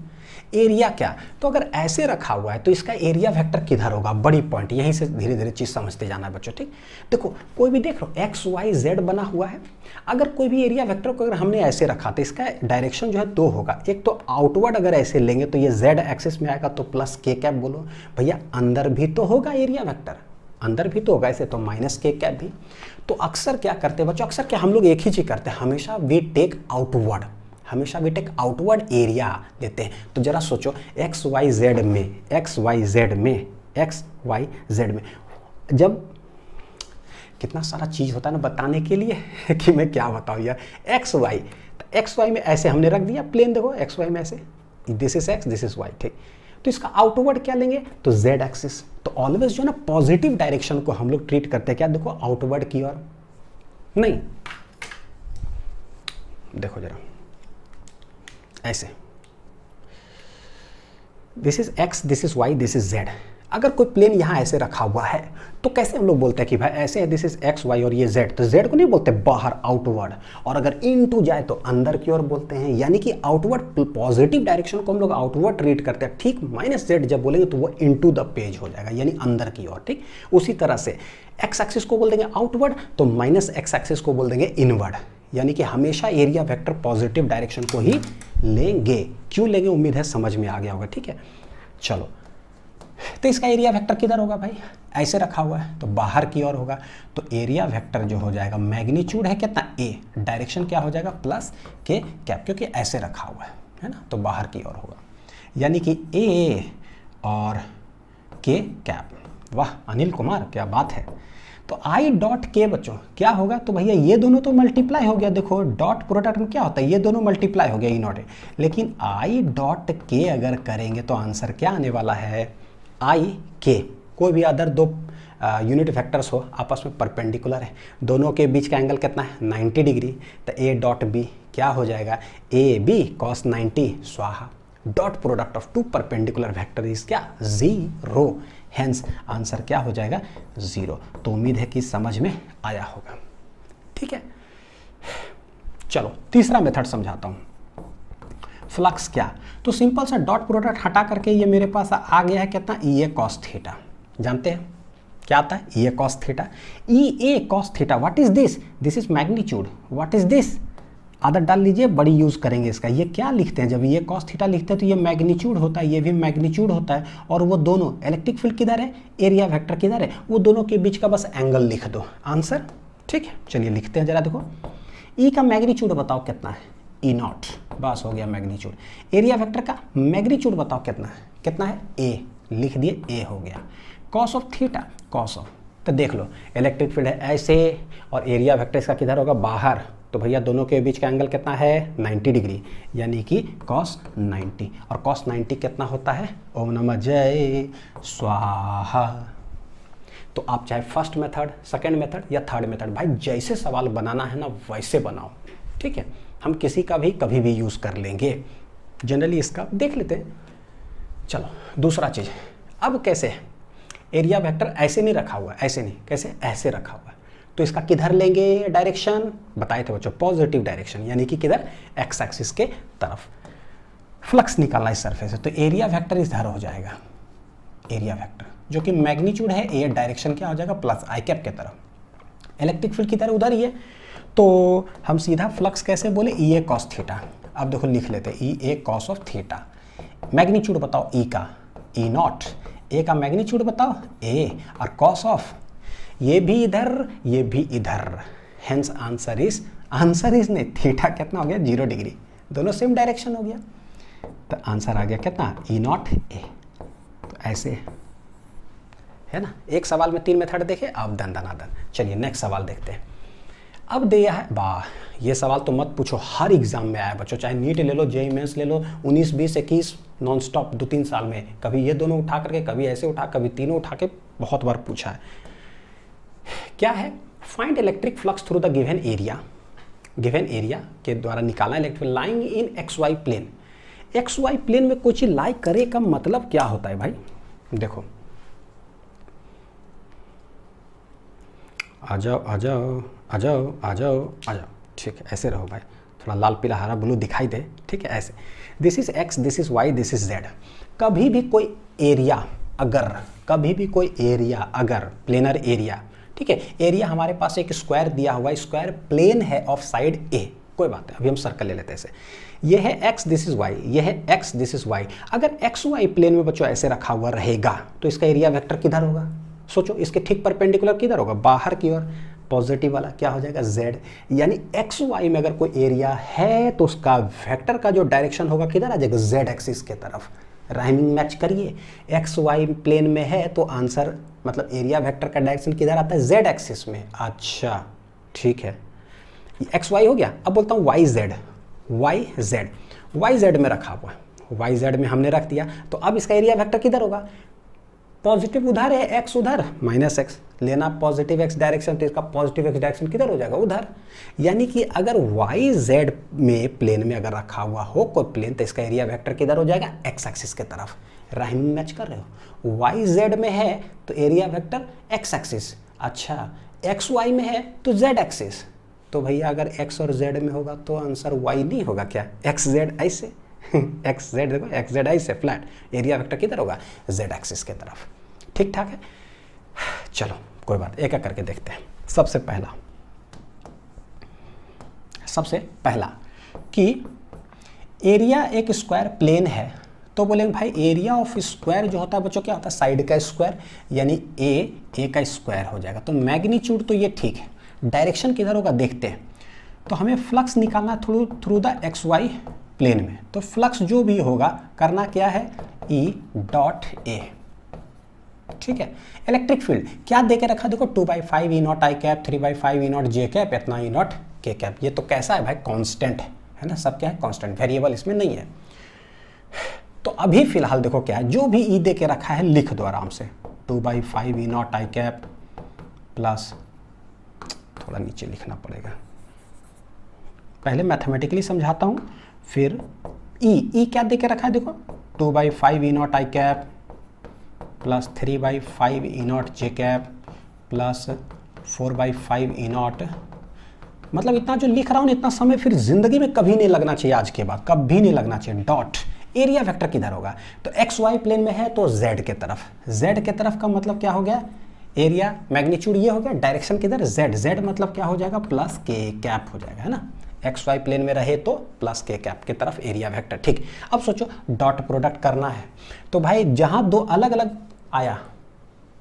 एरिया क्या, तो अगर ऐसे रखा हुआ है तो इसका एरिया वेक्टर किधर होगा, बड़ी पॉइंट, यहीं से धीरे धीरे चीज समझते जाना है बच्चों, ठीक। देखो कोई भी देख लो एक्स वाई जेड बना हुआ है, अगर कोई भी एरिया वेक्टर को अगर हमने ऐसे रखा तो इसका डायरेक्शन जो है दो होगा। एक तो आउटवर्ड अगर ऐसे लेंगे तो ये जेड एक्सिस में आएगा, तो प्लस के कैप बोलो, भैया अंदर भी तो होगा एरिया वेक्टर, अंदर भी तो होगा, ऐसे तो माइनस के कैप भी। तो अक्सर क्या करते हैं बच्चों, अक्सर क्या हम लोग एक ही चीज करते हैं, हमेशा वी टेक आउटवर्ड, हमेशा वी टेक आउटवर्ड एरिया देते हैं। तो जरा सोचो एक्स वाई जेड में, एक्स वाई जेड में, एक्स वाई जेड में, जब कितना सारा चीज होता है ना बताने के लिए कि मैं क्या बताऊँ यार, एक्स वाई, एक्स वाई में ऐसे हमने रख दिया प्लेन, देखो एक्स वाई में ऐसे, this is X, this is Y, ठीक। तो इसका आउटवर्ड क्या लेंगे, तो जेड एक्सिस। तो ऑलवेज जो है ना पॉजिटिव डायरेक्शन को हम लोग ट्रीट करते हैं क्या, देखो आउटवर्ड की ओर, नहीं देखो जरा ऐसे, this is X, this is Y, this is Z. अगर कोई प्लेन यहाँ ऐसे रखा हुआ है तो कैसे हम लोग बोलते हैं कि भाई ऐसे है, दिस इज एक्स वाई और ये जेड, तो जेड को नहीं बोलते बाहर आउटवर्ड, और अगर इनटू जाए तो अंदर की ओर बोलते हैं, यानी कि आउटवर्ड पॉजिटिव डायरेक्शन को हम लोग आउटवर्ड ट्रीट करते हैं, ठीक। माइनस जेड जब बोलेंगे तो वो इनटू द पेज हो जाएगा, यानी अंदर की ओर, ठीक। उसी तरह से एक्स एक्सिस को बोल देंगे आउटवर्ड, तो माइनस एक्स एक्सिस को बोल देंगे इनवर्ड, यानी कि हमेशा एरिया वेक्टर पॉजिटिव डायरेक्शन को ही लेंगे। क्यों लेंगे, उम्मीद है समझ में आ गया होगा, ठीक है। चलो तो इसका एरिया वेक्टर किधर होगा भाई, ऐसे रखा हुआ है तो बाहर की ओर होगा, तो एरिया वेक्टर जो हो जाएगा, मैग्नीट्यूड है कितना ए, डायरेक्शन क्या हो जाएगा प्लस के कैप, क्योंकि ऐसे रखा हुआ है ना, तो बाहर की ओर होगा, यानी कि ए और के कैप। वाह अनिल कुमार क्या बात है। तो आई डॉट के बच्चों क्या होगा, तो भैया ये दोनों तो मल्टीप्लाई हो गया, देखो डॉट प्रोडक्ट में क्या होता है, ये दोनों मल्टीप्लाई हो गया ई नॉट ए, लेकिन आई डॉट के अगर करेंगे तो आंसर क्या आने वाला है, आई के। कोई भी अदर दो यूनिट वेक्टर्स हो आपस में परपेंडिकुलर है, दोनों के बीच का एंगल कितना है 90 डिग्री, तो ए डॉट बी क्या हो जाएगा, ए बी कॉस 90 स्वाहा, dot product of two perpendicular vector is क्या, जीरो, हेंस आंसर क्या हो जाएगा, जीरो। तो उम्मीद है कि समझ में आया होगा, ठीक है। चलो तीसरा मेथड समझाता हूं, फ्लक्स क्या, तो सिंपल सा डॉट प्रोडक्ट हटा करके ये मेरे पास आ गया है कितना, ई ए कॉस थीटा, जानते हैं क्या आता है, E A cos theta, E A cos theta, what is this, this is magnitude, what is this, आदत डाल लीजिए, बड़ी यूज करेंगे इसका। ये क्या लिखते हैं, जब ये कॉस थीटा लिखते हैं तो ये मैग्नीट्यूड होता है, ये भी मैग्नीट्यूड होता है, और वो दोनों इलेक्ट्रिक फील्ड किधर है, एरिया वेक्टर किधर है, वो दोनों के बीच का बस एंगल लिख दो, आंसर, ठीक है। चलिए लिखते हैं जरा, देखो ई का मैग्नीट्यूड बताओ कितना है, ई नॉट, बस हो गया मैग्नीट्यूड। एरिया वेक्टर का मैग्नीट्यूड बताओ कितना है, कितना है ए, लिख दिए ए हो गया। Cos of theta, cos of, तो देख लो इलेक्ट्रिक फील्ड है ऐसे और एरिया वेक्टर इसका किधर होगा, बाहर, तो भैया दोनों के बीच का एंगल कितना है 90 डिग्री, यानी कि कॉस 90, और कॉस 90 कितना होता है, ओम नमः जय स्वाहा। तो आप चाहे फर्स्ट मेथड, सेकंड मेथड या थर्ड मेथड, भाई जैसे सवाल बनाना है ना वैसे बनाओ, ठीक है। हम किसी का भी कभी भी यूज़ कर लेंगे, जनरली इसका देख लेते हैं। चलो दूसरा चीज़, अब कैसे है, एरिया वेक्टर ऐसे नहीं रखा हुआ, ऐसे नहीं, कैसे, ऐसे रखा हुआ है। तो इसका किधर लेंगे डायरेक्शन, बताए थे बच्चों, पॉजिटिव डायरेक्शन, यानी कि किधर, एक्स एक्सिस के तरफ फ्लक्स निकालना इस सरफेस से। तो एरिया वेक्टर इधर हो जाएगा, एरिया वेक्टर जो कि मैग्नीट्यूड है ए, डायरेक्शन क्या हो जाएगा, प्लस आई कैप के तरफ। इलेक्ट्रिक फील्ड की तरह उधर ही है, तो हम सीधा फ्लक्स कैसे बोले, ई ए कॉस थीटा। अब देखो लिख लेते हैं, ई A cos of theta. Magnitude बताओ ई का, ई नॉट, ए का मैग्नीट्यूड बताओ ए, और कॉस ऑफ ये भी इधर, ये भी इधर, हेंस आंसर इज नहीं, थीटा कितना हो गया, 0 डिग्री, दोनों सेम डायरेक्शन हो गया। तो आंसर आ गया कितना, ई नॉट ए। तो ऐसे है ना, एक सवाल में 3 मेथड देखे, अब दन। चलिए नेक्स्ट सवाल देखते हैं। अब दिया है, वाह ये सवाल तो मत पूछो, हर एग्जाम में आया बच्चों, चाहे नीट ले लो, जेईई मेंस ले लो, 19, 20, 21 नॉन स्टॉप 2-3 साल में, कभी ये दोनों उठा करके, कभी ऐसे उठा, कभी तीनों उठा के, बहुत बार पूछा है। क्या है, find electric flux through the given area के द्वारा निकालना electric lying in X Y plane. X Y plane में कोई चीज लाई करे का मतलब क्या होता है भाई, देखो आ जाओ, ठीक है, ऐसे रहो भाई, थोड़ा लाल पीला हरा ब्लू दिखाई दे, ठीक है, ऐसे। This is X, this is Y, this is Z. कभी भी कोई एरिया अगर प्लेनर एरिया, ठीक है, एरिया हमारे पास एक स्क्वायर दिया हुआ है, स्क्वायर प्लेन है ऑफ साइड ए, कोई बात नहीं, अभी हम सर्कल ले लेते हैं ऐसे, ये है x, दिस इज y, ये है x, दिस इज y। अगर एक्स वाई प्लेन में बच्चों ऐसे रखा हुआ रहेगा तो इसका एरिया वेक्टर किधर होगा, सोचो, इसके ठीक परपेंडिकुलर किधर होगा, बाहर की ओर, पॉजिटिव वाला क्या हो जाएगा, z। यानी एक्स वाई में अगर कोई एरिया है तो उसका वेक्टर का जो डायरेक्शन होगा किधर आ जाएगा, z एक्सिस के तरफ। राइमिंग मैच करिए, एक्स वाई प्लेन में है तो आंसर मतलब एरिया वेक्टर का डायरेक्शन किधर आता है, z एक्सिस में। अच्छा ठीक है, एक्स वाई हो गया। अब बोलता हूँ वाई जेड में रखा हुआ है, वाई जेड में हमने रख दिया, तो अब इसका एरिया वेक्टर किधर होगा, पॉजिटिव उधर है, एक्स उधर, माइनस एक्स लेना, पॉजिटिव एक्स डायरेक्शन, तो इसका पॉजिटिव एक्स डायरेक्शन किधर हो जाएगा, उधर। यानी कि अगर वाई जेड में प्लेन में अगर रखा हुआ हो कोई प्लेन तो इसका एरिया वेक्टर किधर हो जाएगा, एक्स एक्सिस के तरफ। राइमिंग मैच कर रहे हो, वाई जेड में है तो एरिया वेक्टर एक्स एक्सिस, अच्छा एक्स वाई में है तो जेड एक्सिस, तो भैया अगर x और z में होगा तो आंसर y नहीं होगा क्या, एक्स जेड ऐसे एक्स जेड देखो, एक्स जेड ऐसे फ्लैट, एरिया वेक्टर किधर होगा, z एक्सिस के तरफ। ठीक ठाक है, चलो कोई बात, एक एक करके देखते हैं। सबसे पहला कि एरिया एक स्क्वायर प्लेन है, तो बोलेंगे भाई एरिया ऑफ स्क्वायर जो होता है बच्चों क्या होता है, साइड का स्क्वायर, यानी ए का स्क्वायर हो जाएगा। तो मैग्नीट्यूड तो ये ठीक है, डायरेक्शन किधर होगा देखते हैं। तो हमें फ्लक्स निकालना through the X Y plane में, तो फ्लक्स जो भी होगा करना क्या है, E डॉट ए, ठीक है। इलेक्ट्रिक फील्ड क्या दे के रखा, देखो 2/5 E not I cap, 3/5 E not J cap, इतना E नॉट के कैप। ये तो कैसा है भाई, कांस्टेंट है ना, सब क्या है कांस्टेंट, वेरिएबल इसमें नहीं है। तो अभी फिलहाल देखो क्या है, जो भी E दे के रखा है लिख दो आराम से, 2/5 E not I cap plus, थोड़ा नीचे लिखना पड़ेगा, पहले मैथमेटिकली समझाता हूँ फिर। ई क्या दे के रखा है देखो, 2/5 E not I cap plus 3/5 E not J cap plus 4/5 E not. मतलब इतना जो लिख रहा हूँ इतना समय फिर जिंदगी में कभी नहीं लगना चाहिए, आज के बाद कभी नहीं लगना चाहिए। डॉट एरिया वेक्टर किधर होगा, तो एक्स वाई प्लेन में है तो जेड के तरफ, जेड के तरफ का मतलब क्या हो गया, एरिया मैग्नीट्यूड ये हो गया, डायरेक्शन किधर, जेड, जेड मतलब क्या हो जाएगा, प्लस के कैप हो जाएगा, है ना। एक्स वाई प्लेन में रहे तो प्लस के कैप की तरफ एरिया वेक्टर। ठीक, अब सोचो डॉट प्रोडक्ट करना है, तो भाई जहां दो अलग अलग आया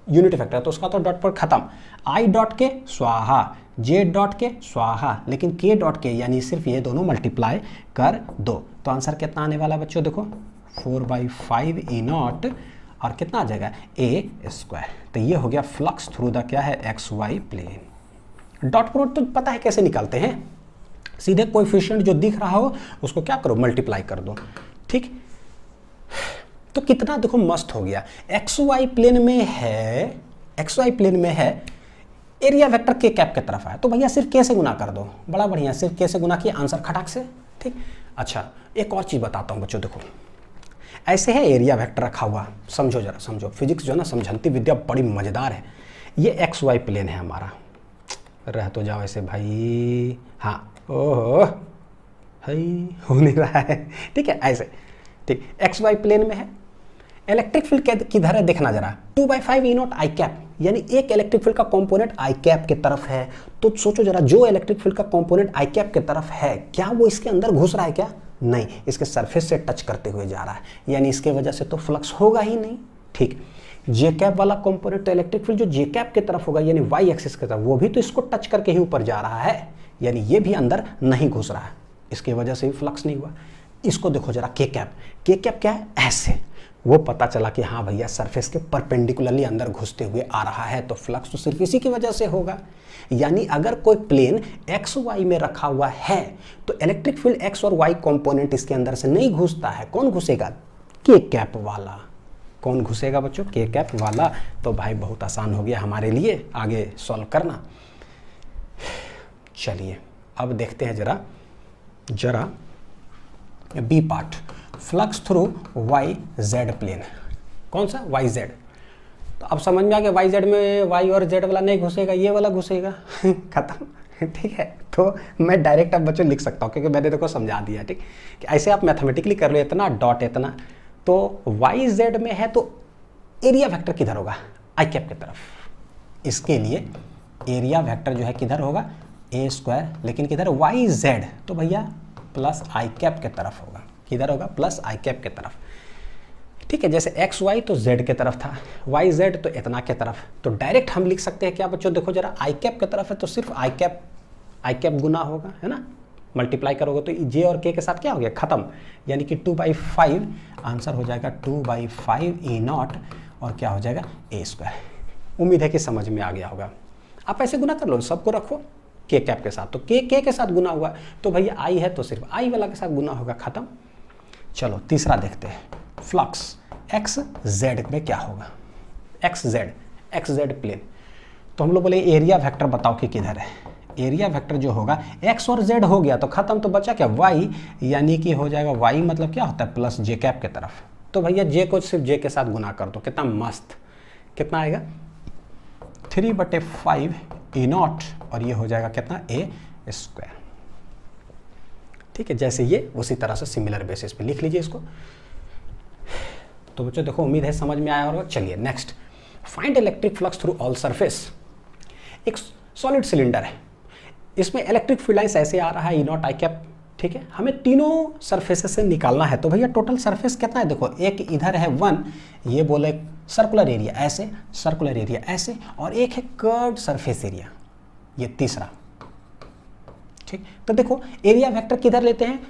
यूनिट वेक्टर तो उसका तो डॉट पर खत्म, आई डॉट के स्वाहा, जे डॉट के स्वाहा, लेकिन के डॉट के यानी सिर्फ ये दोनों मल्टीप्लाई कर दो। तो आंसर कितना आने वाला बच्चों, देखो 4/5 E नॉट और कितना आ जाएगा, ए स्क्वायर। तो ये हो गया फ्लक्स थ्रू द क्या है, X Y plane. Dot product तो पता है कैसे निकालते हैं, सीधे कोएफिशिएंट जो दिख रहा हो उसको क्या करो, मल्टीप्लाई कर दो। ठीक, तो कितना देखो मस्त हो गया, एक्स वाई प्लेन में है, एक्स वाई प्लेन में है, एरिया वेक्टर के कैप के तरफ आया तो भैया सिर्फ के से गुना कर दो, बड़ा बढ़िया, सिर्फ के से गुना किया, आंसर खटाक से। ठीक, अच्छा एक और चीज बताता हूं बच्चों, देखो ऐसे है एरिया वेक्टर रखा हुआ, समझो जरा, समझो, फिजिक्स जो है ना समझंती विद्या बड़ी मज़ेदार है। ये एक्स वाई प्लेन है हमारा, रह तो जाओ ऐसे भाई, हाँ, ओहो भाई हो नहीं रहा है, ठीक है, ऐसे, ठीक, एक्स वाई प्लेन में है। इलेक्ट्रिक फील्ड किधर है देखना जरा, 2/5 ई नॉट आई कैप, यानी एक इलेक्ट्रिक फील्ड का कंपोनेंट आई कैप के तरफ है। तो सोचो जरा, जो इलेक्ट्रिक फील्ड का कंपोनेंट आई कैप के तरफ है, क्या वो इसके अंदर घुस रहा है क्या? नहीं, इसके सरफेस से टच करते हुए जा रहा है, यानी इसके वजह से तो फ्लक्स होगा ही नहीं। ठीक, जे कैप वाला कंपोनेंट, तो इलेक्ट्रिक फील्ड जो जे कैप की तरफ होगा यानी वाई एक्सिस की तरफ, वो भी तो इसको टच करके ही ऊपर जा रहा है, यानी ये भी अंदर नहीं घुस रहा है, इसकी वजह से भी फ्लक्स नहीं हुआ। इसको देखो जरा, के कैप क्या है? ऐसे, वो पता चला कि हाँ भैया सरफेस के परपेंडिकुलरली अंदर घुसते हुए आ रहा है, तो फ्लक्स तो सिर्फ इसी की वजह से होगा। यानी अगर कोई प्लेन एक्स वाई में रखा हुआ है तो इलेक्ट्रिक फील्ड एक्स और वाई कंपोनेंट इसके अंदर से नहीं घुसता है। कौन घुसेगा? के कैप वाला। कौन घुसेगा बच्चों? के कैप वाला। तो भाई बहुत आसान हो गया हमारे लिए आगे सॉल्व करना। चलिए अब देखते हैं जरा B part, flux through Y Z plane. कौन सा? Y Z. तो अब समझ में आ गया, वाई जेड में वाई और जेड वाला नहीं घुसेगा, ये वाला घुसेगा। खत्म। ठीक है, तो मैं डायरेक्ट अब बच्चों लिख सकता हूँ क्योंकि मैंने देखो समझा दिया। ठीक, कि ऐसे आप मैथमेटिकली कर लो, इतना डॉट इतना, तो वाई जेड में है तो एरिया वेक्टर किधर होगा? आई कैप की तरफ। इसके लिए एरिया वेक्टर जो है किधर होगा? ए स्क्वायर, लेकिन किधर? वाई जेड, तो भैया प्लस आई कैप के तरफ होगा। किधर होगा? प्लस आई कैप के तरफ। ठीक है, जैसे एक्स वाई तो जेड के तरफ था, वाई जेड तो इतना के तरफ, तो डायरेक्ट हम लिख सकते हैं क्या बच्चों? देखो जरा, आई कैप के तरफ है तो सिर्फ आई कैप गुना होगा, है ना, मल्टीप्लाई करोगे तो जे और के साथ क्या हो गया? खत्म। यानी कि 2/5 आंसर हो जाएगा 2/5 ई नॉट, और क्या हो जाएगा? A square. उम्मीद है कि समझ में आ गया होगा। आप ऐसे गुना कर लो, सबको रखो के कैप के साथ, तो के साथ गुना हुआ, तो भैया आई है तो सिर्फ आई वाला के साथ गुना होगा, खत्म। चलो तीसरा देखते हैं, फ्लक्स एक्स जेड में क्या होगा? X Z plane. तो हम लोग बोले एरिया वेक्टर बताओ कि किधर है। एरिया वेक्टर जो होगा, एक्स और जेड हो गया तो खत्म, तो बचा क्या? वाई, यानी कि हो जाएगा वाई मतलब क्या होता है? प्लस जे कैप के तरफ। तो भैया जे को सिर्फ जे के साथ गुना कर दो, कितना मस्त। कितना आएगा? 3/5 ई नॉट, और ये हो जाएगा कितना? ए स्क्वायर। ठीक है, जैसे ये उसी तरह से सिमिलर बेसिस पे लिख लीजिए इसको। तो बच्चों देखो, उम्मीद है समझ में आया होगा। चलिए next, find electric flux through all surface. एक सॉलिड सिलेंडर है, इसमें इलेक्ट्रिक फील्ड लाइंस ऐसे आ रहा है, ई नॉट आई कैप। ठीक है, हमें तीनों सरफेसेस से निकालना है, तो भैया टोटल सरफेस कितना है? देखो, एक इधर है 1, ये बोले सर्कुलर एरिया ऐसे, सर्कुलर एरिया ऐसे, और एक है कर्व्ड सरफेस एरिया, ये तीसरा। ठीक, तो देखो एरिया वेक्टर किधर लेते हैं?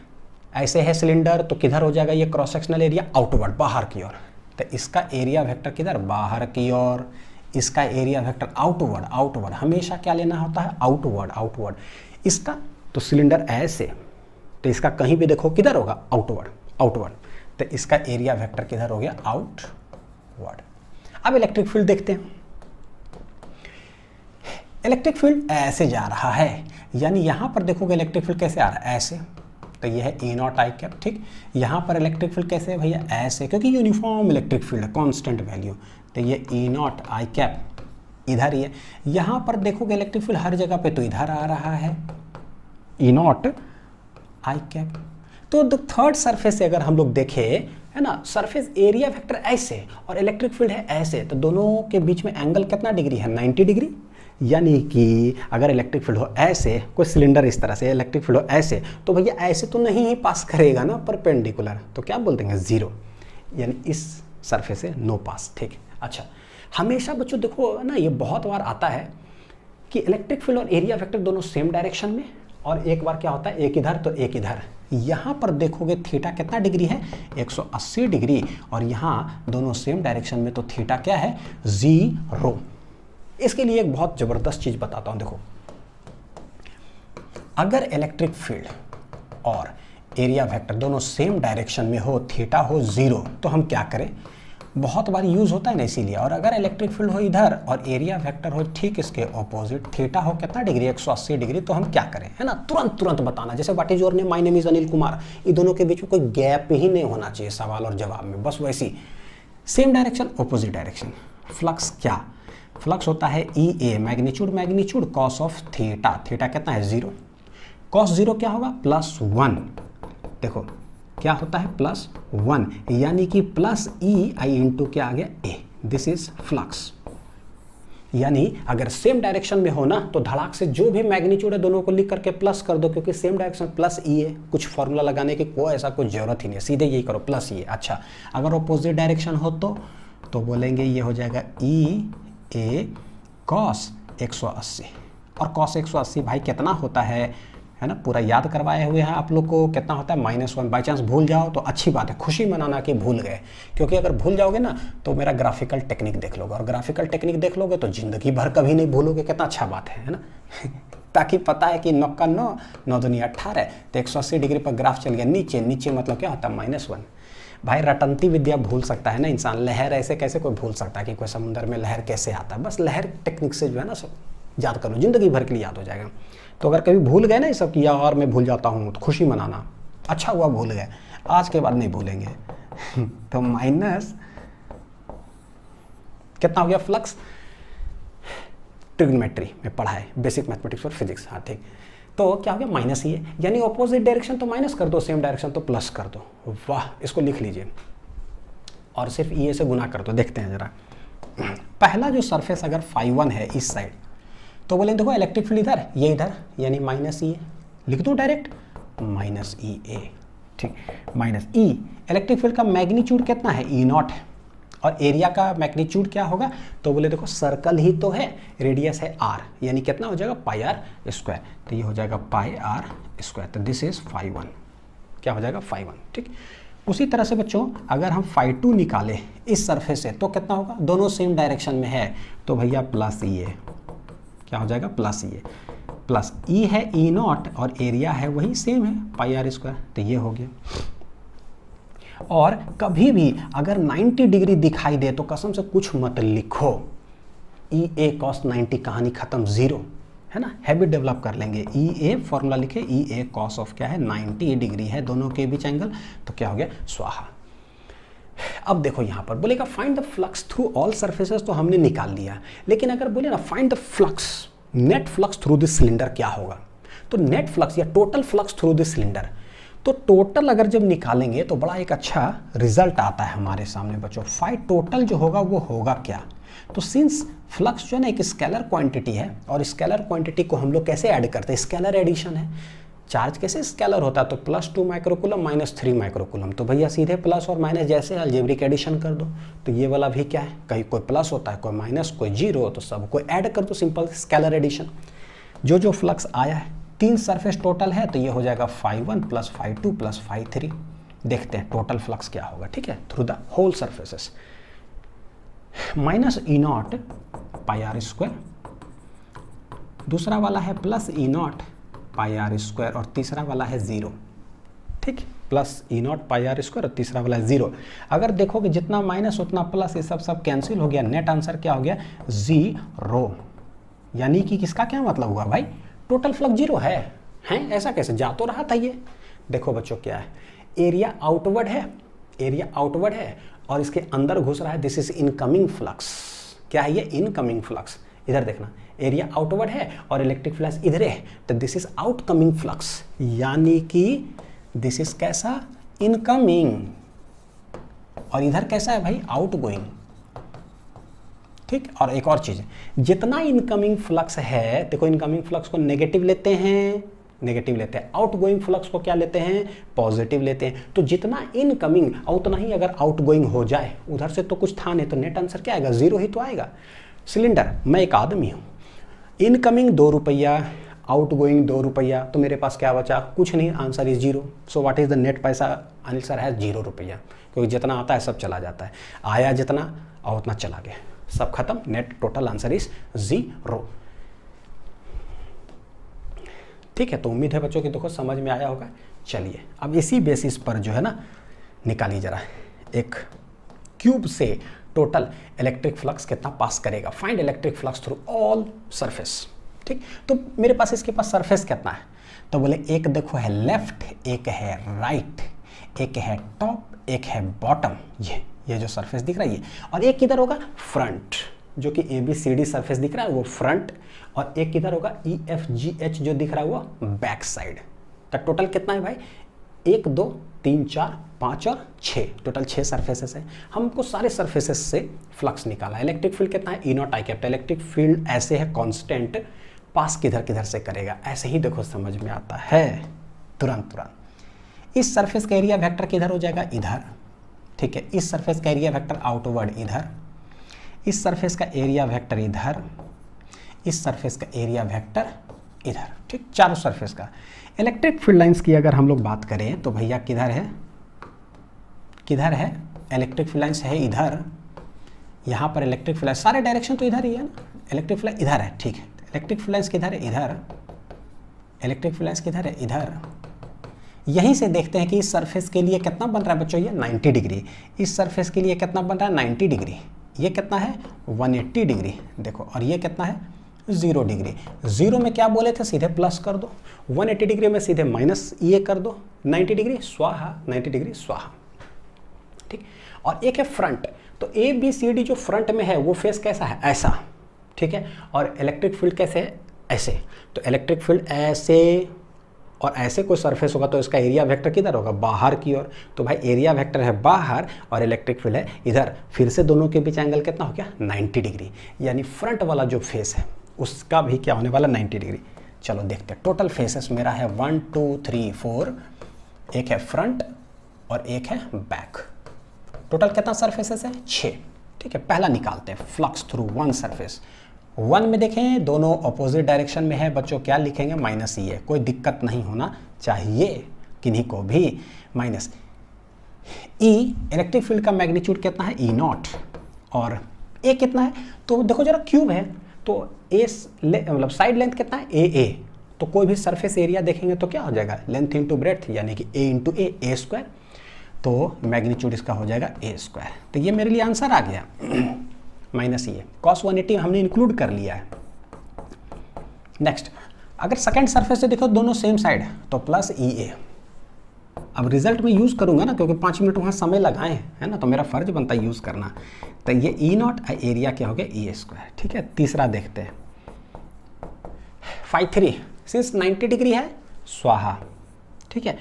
ऐसे है सिलेंडर, तो किधर हो जाएगा ये क्रॉस सेक्शनल एरिया? आउटवर्ड, बाहर की ओर। तो इसका एरिया वेक्टर किधर? बाहर की ओर। इसका एरिया वेक्टर आउटवर्ड, हमेशा क्या लेना होता है? आउटवर्ड। इसका तो सिलेंडर ऐसे, तो इसका कहीं भी देखो किधर होगा? आउटवर्ड। तो इसका एरिया वेक्टर किधर हो गया? आउटवर्ड। अब इलेक्ट्रिक फील्ड देखते हैं। इलेक्ट्रिक फील्ड ऐसे जा रहा है, यानी यहां पर देखोगे इलेक्ट्रिक फील्ड कैसे आ रहा है? ऐसे, तो ये है ई नॉट आई कैप। ठीक, यहाँ पर इलेक्ट्रिक फील्ड कैसे है भैया? ऐसे, क्योंकि यूनिफॉर्म इलेक्ट्रिक फील्ड है, कांस्टेंट वैल्यू, तो ये ई नॉट आई कैप इधर ही है। यहाँ पर देखोगे इलेक्ट्रिक फील्ड हर जगह पे तो इधर आ रहा है, ई नॉट आई कैप। तो द थर्ड सरफेस से अगर हम लोग देखें, है ना, सरफेस एरिया वेक्टर ऐसे और इलेक्ट्रिक फील्ड है ऐसे, तो दोनों के बीच में एंगल कितना डिग्री है? 90 डिग्री। यानी कि अगर इलेक्ट्रिक फील्ड हो ऐसे, कोई सिलेंडर इस तरह से, इलेक्ट्रिक फील्ड हो ऐसे, तो भैया ऐसे तो नहीं ही पास करेगा ना परपेंडिकुलर, तो क्या बोल देंगे? 0, यानी इस सरफेस से नो पास। ठीक, अच्छा, हमेशा बच्चों देखो ना, ये बहुत बार आता है कि इलेक्ट्रिक फील्ड और एरिया वेक्टर दोनों सेम डायरेक्शन में, और एक बार क्या होता है, एक इधर तो एक इधर। यहाँ पर देखोगे थीटा कितना डिग्री है? 180 डिग्री, और यहाँ दोनों सेम डायरेक्शन में, तो थीटा क्या है? 0। इसके लिए एक बहुत जबरदस्त चीज बताता हूं, देखो, अगर इलेक्ट्रिक फील्ड और एरिया वेक्टर दोनों सेम डायरेक्शन में हो, थीटा हो 0, तो हम क्या करें? बहुत बार यूज़ होता है ना, इसीलिए। और अगर इलेक्ट्रिक फील्ड हो इधर और एरिया वेक्टर हो ठीक इसके ऑपोजिट, थीटा हो कितना डिग्री, 180 डिग्री, तो हम क्या करें, है ना, तुरंत तुरंत बताना। जैसे what is your name, my name is Anil Kumar, ये दोनों के बीच में कोई गैप ही नहीं होना चाहिए सवाल और जवाब में, बस वैसी। Same direction opposite direction. Flux क्या, फ्लक्स होता है E A, magnitude cos of theta, theta कितना है 0, कॉस 0 क्या होगा +1, देखो क्या होता है +1, यानी कि प्लस ई आई इंटू क्या आ गया ए, दिस इज फ्लक्स। यानी अगर सेम डायरेक्शन में हो ना तो धड़ाक से जो भी मैग्नीट्यूड है दोनों को लिख करके प्लस कर दो, क्योंकि सेम डायरेक्शन प्लस ई है, कुछ फॉर्मूला लगाने की कोई ऐसा कुछ जरूरत ही नहीं है, सीधे यही करो प्लस ई। अच्छा अगर अपोजिट डायरेक्शन हो तो बोलेंगे ये हो जाएगा ई ए कॉस 180, और कॉस 180 भाई कितना होता है ना, पूरा याद करवाए हुए हैं आप लोग को, कितना होता है -1। बाई चांस भूल जाओ तो अच्छी बात है, खुशी मनाना कि भूल गए, क्योंकि अगर भूल जाओगे ना तो मेरा ग्राफिकल टेक्निक देख लोगे, और ग्राफिकल टेक्निक देख लोगे तो जिंदगी भर कभी नहीं भूलोगे, कितना अच्छा बात है ना ताकि पता है कि 9 का 9, 9 दूनी 18, तो 180 डिग्री पर ग्राफ चल गया नीचे, नीचे मतलब क्या होता है -1। भाई रटंती विद्या भूल सकता है ना इंसान, लहर ऐसे कैसे कोई भूल सकता है कि कोई समुद्र में लहर कैसे आता है, बस लहर टेक्निक से जो है ना सब याद कर लो, जिंदगी भर के लिए याद हो जाएगा। तो अगर कभी भूल गए ना ये सब कि यार मैं भूल जाता हूँ, तो खुशी मनाना, अच्छा हुआ भूल गए, आज के बाद नहीं भूलेंगे तो माइनस कितना हो गया फ्लक्स, ट्रिग्नोमेट्री में पढ़ा है, बेसिक मैथमेटिक्स और फिजिक्स, हाँ ठीक। तो क्या हो गया माइनस ही है, यानी ऑपोजिट डायरेक्शन तो माइनस कर दो, सेम डायरेक्शन तो प्लस कर दो। वाह, इसको लिख लीजिए और सिर्फ ये से गुना कर दो। देखते हैं जरा, पहला जो सरफेस अगर φ1 है इस साइड, तो बोले देखो इलेक्ट्रिक फील्ड इधर, ये इधर, यानी -E, लिख दो डायरेक्ट -EA, ठीक, -E। इलेक्ट्रिक फील्ड का मैग्नीट्यूड कितना है, E0 है, और एरिया का मैग्नीट्यूड क्या होगा, तो बोले देखो सर्कल ही तो है, रेडियस है r, यानी कितना हो जाएगा πr², तो ये हो जाएगा πr², तो दिस इज φ1, क्या हो जाएगा φ1, ठीक। उसी तरह से बच्चों अगर हम φ2 निकालें इस सरफेस से तो कितना होगा, दोनों सेम डायरेक्शन में है, तो भैया +E है, क्या हो जाएगा +E है, प्लस E है E0 और एरिया है वही सेम है πr², तो ये हो गया। और कभी भी अगर 90 डिग्री दिखाई दे तो कसम से कुछ मत लिखो, EA cos 90 कहानी खत्म, 0 है ना, हैबिट डेवलप कर लेंगे। EA फॉर्मूला लिखे, EA cos ऑफ क्या है 90 डिग्री है दोनों के बीच एंगल, तो क्या हो गया स्वाहा। अब देखो यहाँ पर बोलेगा find the flux through all surfaces, तो हमने निकाल लिया, लेकिन अगर बोले ना find the flux, net flux through this cylinder, क्या होगा, तो नेट फ्लक्स या total flux through this cylinder, तो टोटल अगर जब निकालेंगे तो बड़ा एक अच्छा रिजल्ट आता है हमारे सामने बच्चों। फाइ टोटल जो होगा वो होगा क्या, तो सिंस फ्लक्स जो है ना एक स्केलर क्वांटिटी है, और स्केलर क्वांटिटी को हम लोग कैसे ऐड करते हैं, स्केलर एडिशन है। चार्ज कैसे स्केलर होता है, तो +2 माइक्रोकूलम -3 माइक्रोकूलम, तो भैया सीधे प्लस और माइनस जैसे अलजेब्रिक एडिशन कर दो, तो ये वाला भी क्या है, कहीं कोई प्लस होता है, कोई माइनस, कोई 0, तो सबको ऐड कर दो, सिंपल स्केलर एडिशन। जो फ्लक्स आया है 3 सरफेस टोटल है, तो ये हो जाएगा φ1 + φ2 + φ3। देखते हैं टोटल फ्लक्स क्या होगा, ठीक है, through the whole surfaces. -E0 πr², दूसरा वाला है +E0 πr², और तीसरा वाला है 0, ठीक, +E0 πr² और तीसरा वाला है 0। अगर देखोगे जितना माइनस उतना प्लस, ये सब कैंसिल हो गया, नेट आंसर क्या हो गया 0। यानी कि किसका क्या मतलब हुआ भाई, टोटल फ्लक्स 0 है, ऐसा कैसे, जा तो रहा था ये। देखो बच्चों क्या है, एरिया आउटवर्ड है, एरिया आउटवर्ड है और इसके अंदर घुस रहा है, दिस इज इनकमिंग फ्लक्स। क्या है ये, इनकमिंग फ्लक्स। इधर देखना, एरिया आउटवर्ड है और इलेक्ट्रिक फ्लक्स इधर है, तो दिस इज आउटकमिंग फ्लक्स, यानी कि दिस इज कैसा, इनकमिंग, और इधर कैसा है भाई, आउटगोइंग, ठीक। और एक और चीज, जितना इनकमिंग फ्लक्स है, देखो इनकमिंग फ्लक्स को नेगेटिव लेते हैं, आउटगोइंग फ्लक्स को क्या लेते हैं, पॉजिटिव लेते हैं। तो जितना इनकमिंग उतना ही अगर आउटगोइंग हो जाए, उधर से तो कुछ था नहीं, तो नेट आंसर क्या आएगा, 0 ही तो आएगा। सिलेंडर, मैं एक आदमी हूँ, इनकमिंग 2 रुपया, आउटगोइंग 2 रुपया, तो मेरे पास क्या बचा, कुछ नहीं, answer is 0। So what is the net पैसा, आंसर है 0 रुपया, क्योंकि जितना आता है सब चला जाता है, आया जितना और उतना चला गया, सब खत्म, नेट टोटल आंसर इज 0। ठीक है, तो उम्मीद है बच्चों की देखो समझ में आया होगा। चलिए अब इसी बेसिस पर जो है ना निकालिए जरा एक क्यूब से टोटल इलेक्ट्रिक फ्लक्स कितना पास करेगा। Find electric flux through all surface. ठीक, तो मेरे पास इसके पास सरफेस कितना है, तो बोले एक देखो है लेफ्ट, एक है राइट, एक है टॉप, एक है बॉटम, ये जो सरफेस दिख रहा है ये, और एक किधर होगा फ्रंट, जो कि ABCD सरफेस दिख रहा है वो फ्रंट, और एक किधर होगा EFGH जो दिख रहा है वो बैक साइड। का टोटल कितना है भाई, 1 2 3 4 5 और 6, टोटल 6 सरफेसेस है। हमको सारे सरफेसेस से फ्लक्स निकाला। इलेक्ट्रिक फील्ड कितना है, E0 I cap. Electric field ऐसे है कांस्टेंट, पास किधर किधर से करेगा, ऐसे ही देखो समझ में आता है तुरंत। इस सरफेस का एरिया वेक्टर किधर हो जाएगा, इधर। ठीक है, इस सरफेस का एरिया वेक्टर आउटवर्ड इधर, इस सरफेस का एरिया वेक्टर इधर, इस सरफेस का एरिया वेक्टर इधर। ठीक, चारों सरफेस का। इलेक्ट्रिक फील्ड लाइंस की अगर हम लोग बात करें तो भैया किधर है, किधर है इलेक्ट्रिक फील्ड लाइंस, है इधर। यहाँ पर इलेक्ट्रिक फील्ड, सारे डायरेक्शन तो इधर ही है ना, इलेक्ट्रिक फील्ड इधर है। ठीक है, इलेक्ट्रिक फील्ड लाइंस किधर है, इधर। इलेक्ट्रिक फील्ड लाइंस किधर है, इधर। यहीं से देखते हैं कि इस सरफेस के लिए कितना बन रहा है बच्चों, ये 90 डिग्री। इस सरफेस के लिए कितना बन रहा है, 90 डिग्री। ये कितना है, 180 डिग्री। देखो, और ये कितना है, 0 डिग्री। 0 में क्या बोले थे, सीधे प्लस कर दो। 180 डिग्री में सीधे माइनस ये कर दो। 90 डिग्री स्वाहा, 90 डिग्री स्वाहा। ठीक, और एक है फ्रंट। तो ABCD जो फ्रंट में है वो फेस कैसा है, ऐसा। ठीक है, और इलेक्ट्रिक फील्ड कैसे है, ऐसे। तो इलेक्ट्रिक फील्ड ऐसे और ऐसे कोई सरफेस होगा तो इसका एरिया वेक्टर किधर होगा, बाहर की ओर। तो भाई एरिया वेक्टर है बाहर और इलेक्ट्रिक फील्ड है इधर। फिर से दोनों के बीच एंगल कितना हो गया, 90 डिग्री। यानी फ्रंट वाला जो फेस है उसका भी क्या होने वाला, 90 डिग्री। चलो देखते हैं। टोटल फेसेस मेरा है 1 2 3 4, एक है फ्रंट और एक है बैक। टोटल कितना सरफेसेस है, 6। ठीक है, पहला निकालते हैं, फ्लक्स थ्रू वन सरफेस। 1 में देखें दोनों अपोजिट डायरेक्शन में है बच्चों, क्या लिखेंगे, माइनस ई है। कोई दिक्कत नहीं होना चाहिए किन्हीं को भी। माइनस ई, इलेक्ट्रिक फील्ड का मैग्नीट्यूड कितना है, E0, और ए कितना है, तो देखो जरा क्यूब है तो ए मतलब साइड लेंथ कितना है, AA। तो कोई भी सरफेस एरिया देखेंगे तो क्या हो जाएगा, लेंथ इंटू ब्रेड्थ, यानी कि A इंटू A स्क्वायर। तो मैग्नीट्यूड इसका हो जाएगा A स्क्वायर। तो ये मेरे लिए आंसर आ गया माइनस ये। cos 180 हमने इंक्लूड कर लिया है। नेक्स्ट, अगर सेकंड सरफेस से देखो दोनों सेम साइड तो प्लस EA। अब रिजल्ट में यूज़ करूंगा ना, क्योंकि 5 मिनट वहाँ समय लगाए हैं ना, तो मेरा फर्ज बनता है यूज़ करना। तो ये E0 एरिया क्या हो गया, A स्क्वायर। ठीक है, तीसरा देखते हैं 5 सिंस 90 डिग्री है स्वाहा। ठीक है,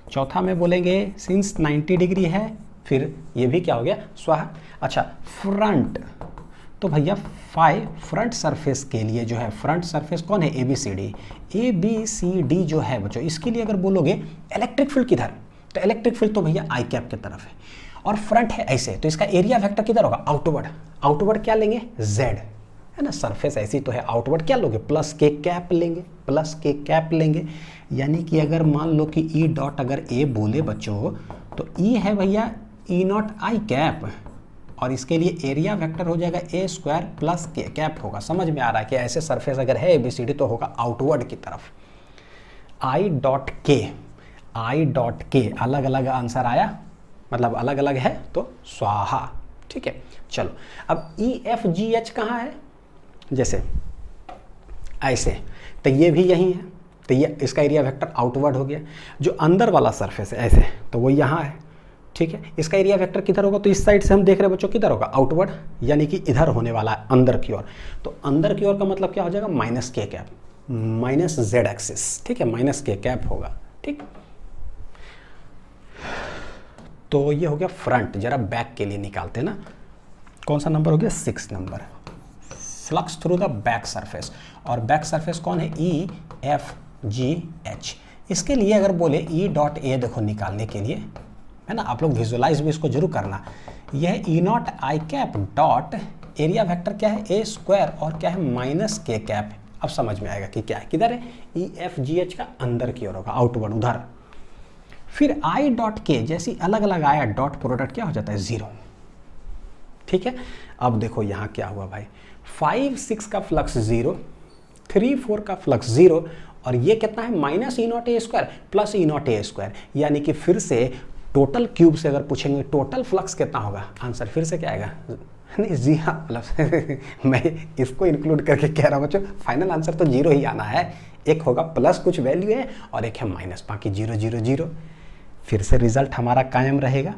चौथा में बोलेंगे सिंस 90 डिग्री है, फिर ये भी क्या हो गया, स्वाहा। अच्छा, फ्रंट, तो भैया 5 फ्रंट सरफेस के लिए जो है, फ्रंट सरफेस कौन है, ABCD जो है बच्चों, इसके लिए अगर बोलोगे इलेक्ट्रिक फील्ड किधर, तो इलेक्ट्रिक फील्ड तो भैया I कैप की तरफ है, और फ्रंट है ऐसे, तो इसका एरिया वेक्टर किधर होगा, आउटवर्ड। आउटवर्ड क्या लेंगे, Z है ना, सरफेस ऐसी तो है, आउटवर्ड क्या लोगे, प्लस के कैप लेंगे, प्लस के कैप लेंगे। यानी कि अगर मान लो कि E डॉट अगर A बोले बच्चों, तो E है भैया E0 I कैप, और इसके लिए एरिया वेक्टर हो जाएगा A स्क्वायर प्लस के कैप होगा। समझ में आ रहा है कि ऐसे सरफेस अगर है ABCD तो होगा आउटवर्ड की तरफ। I डॉट के अलग अलग आंसर आया, मतलब अलग अलग है तो स्वाहा। ठीक है, चलो अब EFGH कहाँ है, जैसे ऐसे, तो ये भी यही है, तो ये इसका एरिया वेक्टर आउटवर्ड हो गया। जो अंदर वाला सरफेस है ऐसे, तो वो यहाँ है। ठीक है, इसका एरिया वेक्टर किधर होगा, तो इस साइड से हम देख रहे हैं बच्चों किधर होगा, आउटवर्ड, यानी कि इधर होने वाला है, अंदर की ओर। तो अंदर की ओर का मतलब क्या हो जाएगा, माइनस के कैप, माइनस Z एक्सिस। ठीक है, माइनस के कैप होगा। ठीक, तो ये हो गया फ्रंट। जरा बैक के लिए निकालते हैं ना, कौन सा नंबर हो गया, 6 number, flux through the back surface. और बैक सरफेस कौन है, EFGH। इसके लिए अगर बोले E डॉट A देखो निकालने के लिए, है ना, आप लोग विजुअलाइज भी इसको जरूर करना। यह E0 I cap dot area vector क्या है, A स्क्वायर, और क्या है, माइनस के कैप। अब समझ में आएगा कि क्या है, किधर है, EFGH का अंदर की ओर होगा, आउटवर्ड उधर। फिर I डॉट के जैसी अलग अलग आया, डॉट प्रोडक्ट क्या हो जाता है, 0। ठीक है, अब देखो यहाँ क्या हुआ भाई, 5 6 का फ्लक्स 0, 3 4 का फ्लक्स 0, और ये कितना है, minus E0 A square plus E0 A square, यानी कि फिर से टोटल क्यूब से अगर पूछेंगे टोटल फ्लक्स कितना होगा, आंसर फिर से क्या आएगा, नहीं जी हाँ, मतलब मैं इसको इंक्लूड करके कह रहा हूँ बच्चों, फाइनल आंसर तो 0 ही आना है। एक होगा प्लस कुछ वैल्यू है और एक है माइनस, बाकी 0 0 0। फिर से रिजल्ट हमारा कायम रहेगा,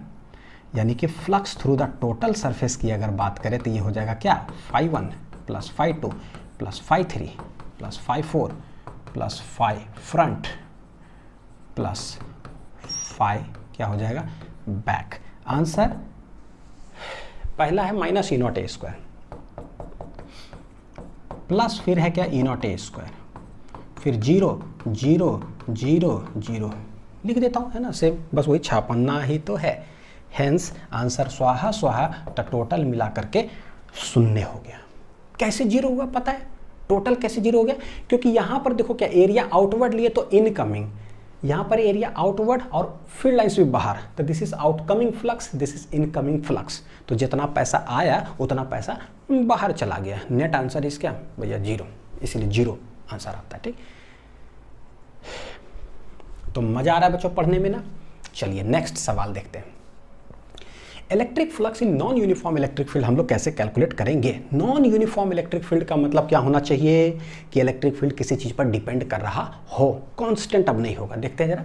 यानी कि flux through the total surface की अगर बात करें तो ये हो जाएगा क्या, φ1 plus φ2 plus φ3 plus φ4 plus φ front plus φ क्या हो जाएगा, बैक। आंसर पहला है minus E0 A square plus फिर है क्या E0 A स्क्वायर, फिर 0 0 0 0 लिख देता हूँ, है ना, सेम, बस वही छापना ही तो है। हेंस आंसर स्वाहा स्वाहा तो टोटल मिला करके 0 हो गया। कैसे 0 हुआ पता है, टोटल कैसे 0 हो गया, क्योंकि यहाँ पर देखो क्या एरिया आउटवर्ड लिए तो इनकमिंग, यहाँ पर एरिया आउटवर्ड और फील्ड लाइन्स भी बाहर, तो this is outcoming flux, this is incoming flux. तो जितना पैसा आया उतना पैसा बाहर चला गया। नेट आंसर इज क्या भैया 0, इसलिए 0 आंसर आता है। ठीक, तो मजा आ रहा है बच्चों पढ़ने में ना। चलिए नेक्स्ट सवाल देखते हैं। Electric flux in non uniform electric field हम लोग कैसे कैलकुलेट करेंगे। नॉन यूनिफॉर्म इलेक्ट्रिक फील्ड का मतलब क्या होना चाहिए कि इलेक्ट्रिक फील्ड किसी चीज पर डिपेंड कर रहा हो, कांस्टेंट अब नहीं होगा। देखते हैं जरा,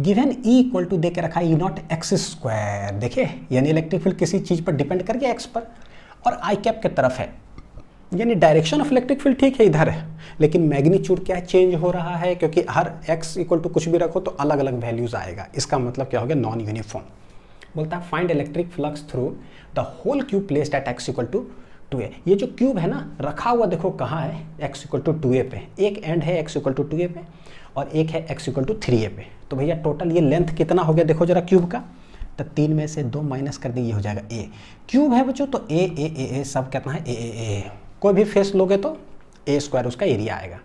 गिवन E इक्वल टू दे के रखा है E0 x स्क्वायर, देखिए यानी इलेक्ट्रिक फील्ड किसी चीज पर डिपेंड कर गया x पर, और I कैप की तरफ है, यानी डायरेक्शन ऑफ इलेक्ट्रिक फील्ड ठीक है इधर है, लेकिन मैग्नीट्यूड क्या है, चेंज हो रहा है, क्योंकि हर x इक्वल टू कुछ भी रखो तो अलग अलग वैल्यूज आएगा। इसका मतलब क्या हो गया, नॉन यूनिफॉर्म। बोलता है find electric flux through the whole cube placed at x equal to 2a। ये जो क्यूब है ना रखा हुआ देखो कहाँ है, x इक्वल टू 2a पे, एक एंड है x इक्वल टू 2a पे और एक है x इक्वल टू 3a पे। तो भैया टोटल ये लेंथ कितना हो गया देखो जरा क्यूब का, तो 3 में से 2 माइनस कर देंगे, ये हो जाएगा a। क्यूब है बच्चों तो a सब कितना है a। कोई भी फेस लोगे तो a स्क्वायर उसका एरिया आएगा।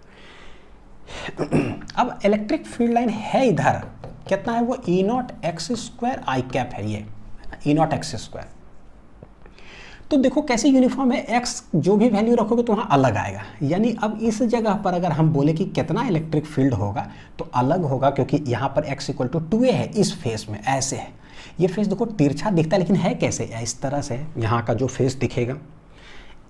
अब इलेक्ट्रिक फील्ड लाइन है इधर, कितना है वो E0 x स्क्वायर आई कैप है, ये E0 x स्क्वायर। तो देखो कैसे यूनिफॉर्म है, x जो भी वैल्यू रखोगे तो वहाँ अलग आएगा। यानी अब इस जगह पर अगर हम बोले कि कितना इलेक्ट्रिक फील्ड होगा तो अलग होगा, क्योंकि यहाँ पर x इक्वल टू 2a है, इस फेस में ऐसे है। ये फेस देखो तिरछा दिखता है लेकिन है कैसे, इस तरह से यहाँ का जो फेस दिखेगा,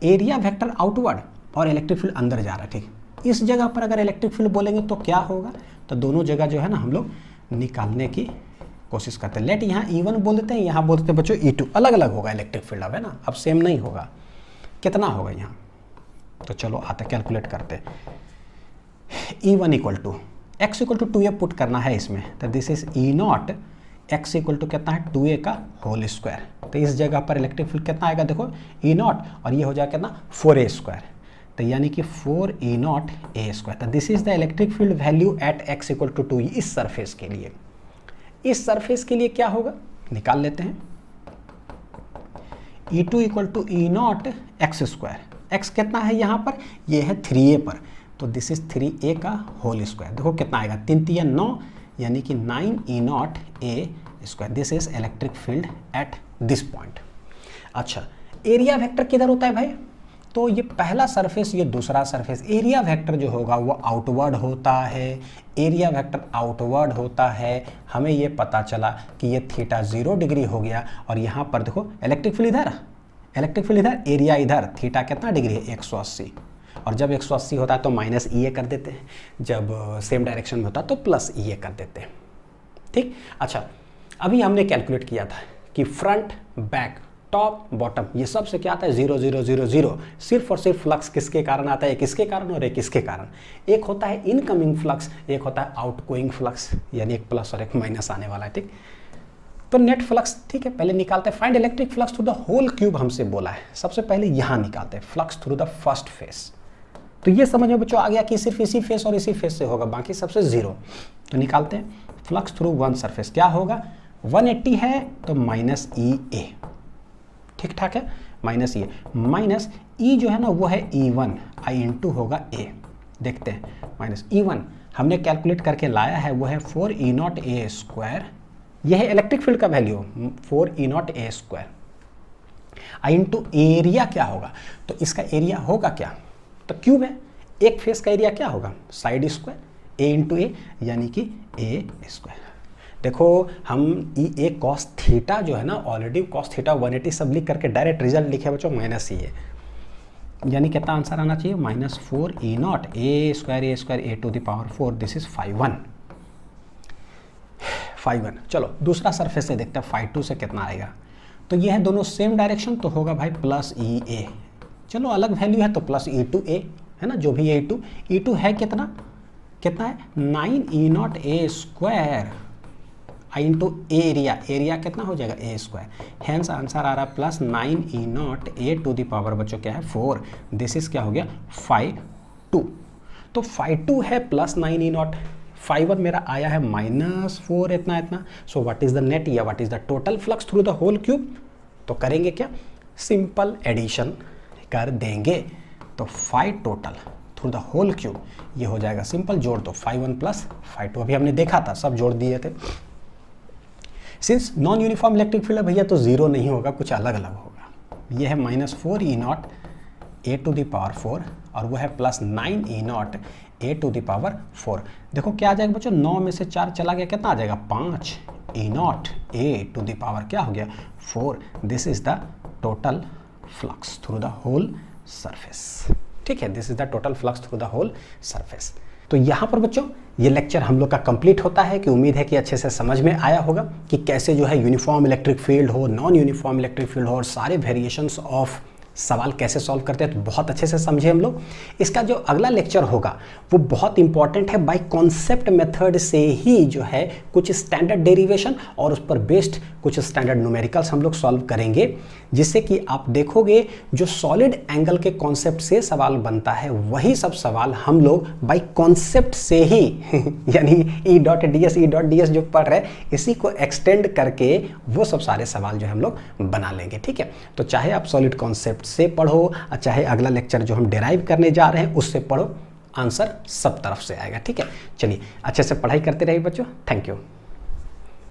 एरिया वेक्टर आउटवर्ड और इलेक्ट्रिक फील्ड अंदर जा रहा है। ठीक, इस जगह पर अगर इलेक्ट्रिक फील्ड बोलेंगे तो क्या होगा, तो दोनों जगह जो है ना हम लोग निकालने की कोशिश करते हैं। लेट यहाँ E1 बोल देते हैं, यहाँ बोल देते हैं बच्चों E2, अलग अलग होगा इलेक्ट्रिक फील्ड अब, है ना, अब सेम नहीं होगा। कितना होगा यहाँ, तो चलो आते कैलकुलेट करते। E1 equal to x equal to 2a put करना है इसमें, तो this is E0 x equal to कितना है 2a का होल स्क्वायर। तो इस जगह पर इलेक्ट्रिक फील्ड कितना आएगा देखो E0 और ये हो जाएगा कितना 4a स्क्वायर, तो यानी कि 4E0 a स्क्वायर। तो this is the electric field value at x equal to 2, इस सरफेस के लिए। इस सरफेस के लिए क्या होगा निकाल लेते हैं, E2 equal to E0 x square. x कितना है यहाँ पर, ये है 3a पर, तो दिस इज 3a का होल स्क्वायर। देखो कितना आएगा 3 3 9, यानी कि 9E0 a square. This is electric field at this point. अच्छा, एरिया वेक्टर किधर होता है भाई, तो ये पहला सरफेस ये दूसरा सरफेस, एरिया वेक्टर जो होगा वो आउटवर्ड होता है। एरिया वेक्टर आउटवर्ड होता है, हमें ये पता चला कि ये थीटा 0 डिग्री हो गया, और यहाँ पर देखो इलेक्ट्रिक फील्ड इधर, इलेक्ट्रिक फील्ड इधर, एरिया इधर, थीटा कितना डिग्री है 180, और जब 180 होता है तो माइनस ई ए कर देते हैं, जब सेम डायरेक्शन में होता है तो प्लस ई ए कर देते हैं। ठीक, अच्छा अभी हमने कैलकुलेट किया था कि फ्रंट बैक टॉप बॉटम ये सब से क्या आता है 0 0 0 0, सिर्फ और सिर्फ फ्लक्स किसके कारण आता है, एक इसके कारण और एक इसके कारण। एक होता है इनकमिंग फ्लक्स, एक होता है आउटगोइंग फ्लक्स, यानी एक प्लस और एक माइनस आने वाला है। ठीक, तो नेट फ्लक्स ठीक है पहले निकालते हैं। Find electric flux through the whole cube हमसे बोला है, सबसे पहले यहाँ निकालते हैं flux through the first face. तो ये समझ में बच्चों आ गया कि सिर्फ इसी फेस और इसी फेस से होगा, बाकी सबसे 0। तो निकालते हैं फ्लक्स थ्रू वन सरफेस, क्या होगा 180 है तो माइनस ई ए, ठीक ठाक है, माइनस ई, माइनस ई जो है ना वो है E1 आई इंटू होगा ए। देखते हैं माइनस E1 हमने कैलकुलेट करके लाया है वो है 4E0 a स्क्वायर, यह है इलेक्ट्रिक फील्ड का value 4E0 a square I into area क्या होगा, तो इसका एरिया होगा क्या, तो क्यूब है, एक फेस का एरिया क्या होगा side square A into A, यानी कि ए स्क्वायर। देखो हम ई ए कॉस थीटा जो है ना, ऑलरेडी कॉस थीटा 180 सब लिख करके डायरेक्ट रिजल्ट लिखे बच्चों माइनस ई ए, यानी कितना आंसर आना चाहिए -4 E naught A square A to the power 4, this is 5 1। चलो दूसरा सरफेस से देखते हैं 5 2 से कितना आएगा। तो ये है दोनों सेम डायरेक्शन, तो होगा भाई प्लस ई ए। चलो अलग वैल्यू है तो प्लस ई टू ए है ना, जो भी ए टू, ई टू है कितना है 9 E naught A square I into area, area कितना हो जाएगा ए स्क्वायर, हैंस आंसर आ रहा है plus 9 E naught A to the power बच्चों क्या है 4, दिस इज क्या हो गया 5 2। तो 5 2 है प्लस 9 ई नॉट, 5 1 मेरा आया है -4 इतना। So what is the net या what is the total flux through the whole cube, तो करेंगे क्या, सिंपल एडिशन कर देंगे। तो 5 total through the whole cube, ये हो जाएगा सिंपल, जोड़ दो 5 1 प्लस 5 2, अभी हमने देखा था सब जोड़ दिए थे। Since non uniform electric field है भैया तो जीरो नहीं होगा, कुछ अलग अलग होगा। ये है -4 E naught A to the power 4 और वो है plus 9 E naught A to the power 4। देखो क्या आ जाएगा बच्चों, 9 में से 4 चला गया, कितना आ जाएगा 5 E naught A to the power क्या हो गया 4, this is the total flux through the whole surface. ठीक है, this is the total flux through the whole surface. तो यहाँ पर बच्चों ये लेक्चर हम लोग का कंप्लीट होता है कि उम्मीद है कि अच्छे से समझ में आया होगा कि कैसे जो है यूनिफॉर्म इलेक्ट्रिक फील्ड हो, नॉन यूनिफॉर्म इलेक्ट्रिक फील्ड हो और सारे वेरिएशंस ऑफ सवाल कैसे सॉल्व करते हैं, तो बहुत अच्छे से समझे हम लोग। इसका जो अगला लेक्चर होगा वो बहुत इंपॉर्टेंट है, बाय कॉन्सेप्ट मेथड से ही जो है कुछ स्टैंडर्ड डेरिवेशन और उस पर बेस्ड कुछ स्टैंडर्ड न्यूमेरिकल्स हम लोग सॉल्व करेंगे, जिससे कि आप देखोगे जो सॉलिड एंगल के कॉन्सेप्ट से सवाल बनता है वही सब सवाल हम लोग बाय कॉन्सेप्ट से ही यानी ई डॉट डी एस जो पढ़ रहे हैं इसी को एक्सटेंड करके वो सब सारे सवाल जो हम लोग बना लेंगे। ठीक है, तो चाहे आप सॉलिड कॉन्सेप्ट से पढ़ो, चाहे अगला लेक्चर जो हम डिराइव करने जा रहे हैं उससे पढ़ो, आंसर सब तरफ से आएगा। ठीक है, चलिए अच्छे से पढ़ाई करते रहिए बच्चों, थैंक यू।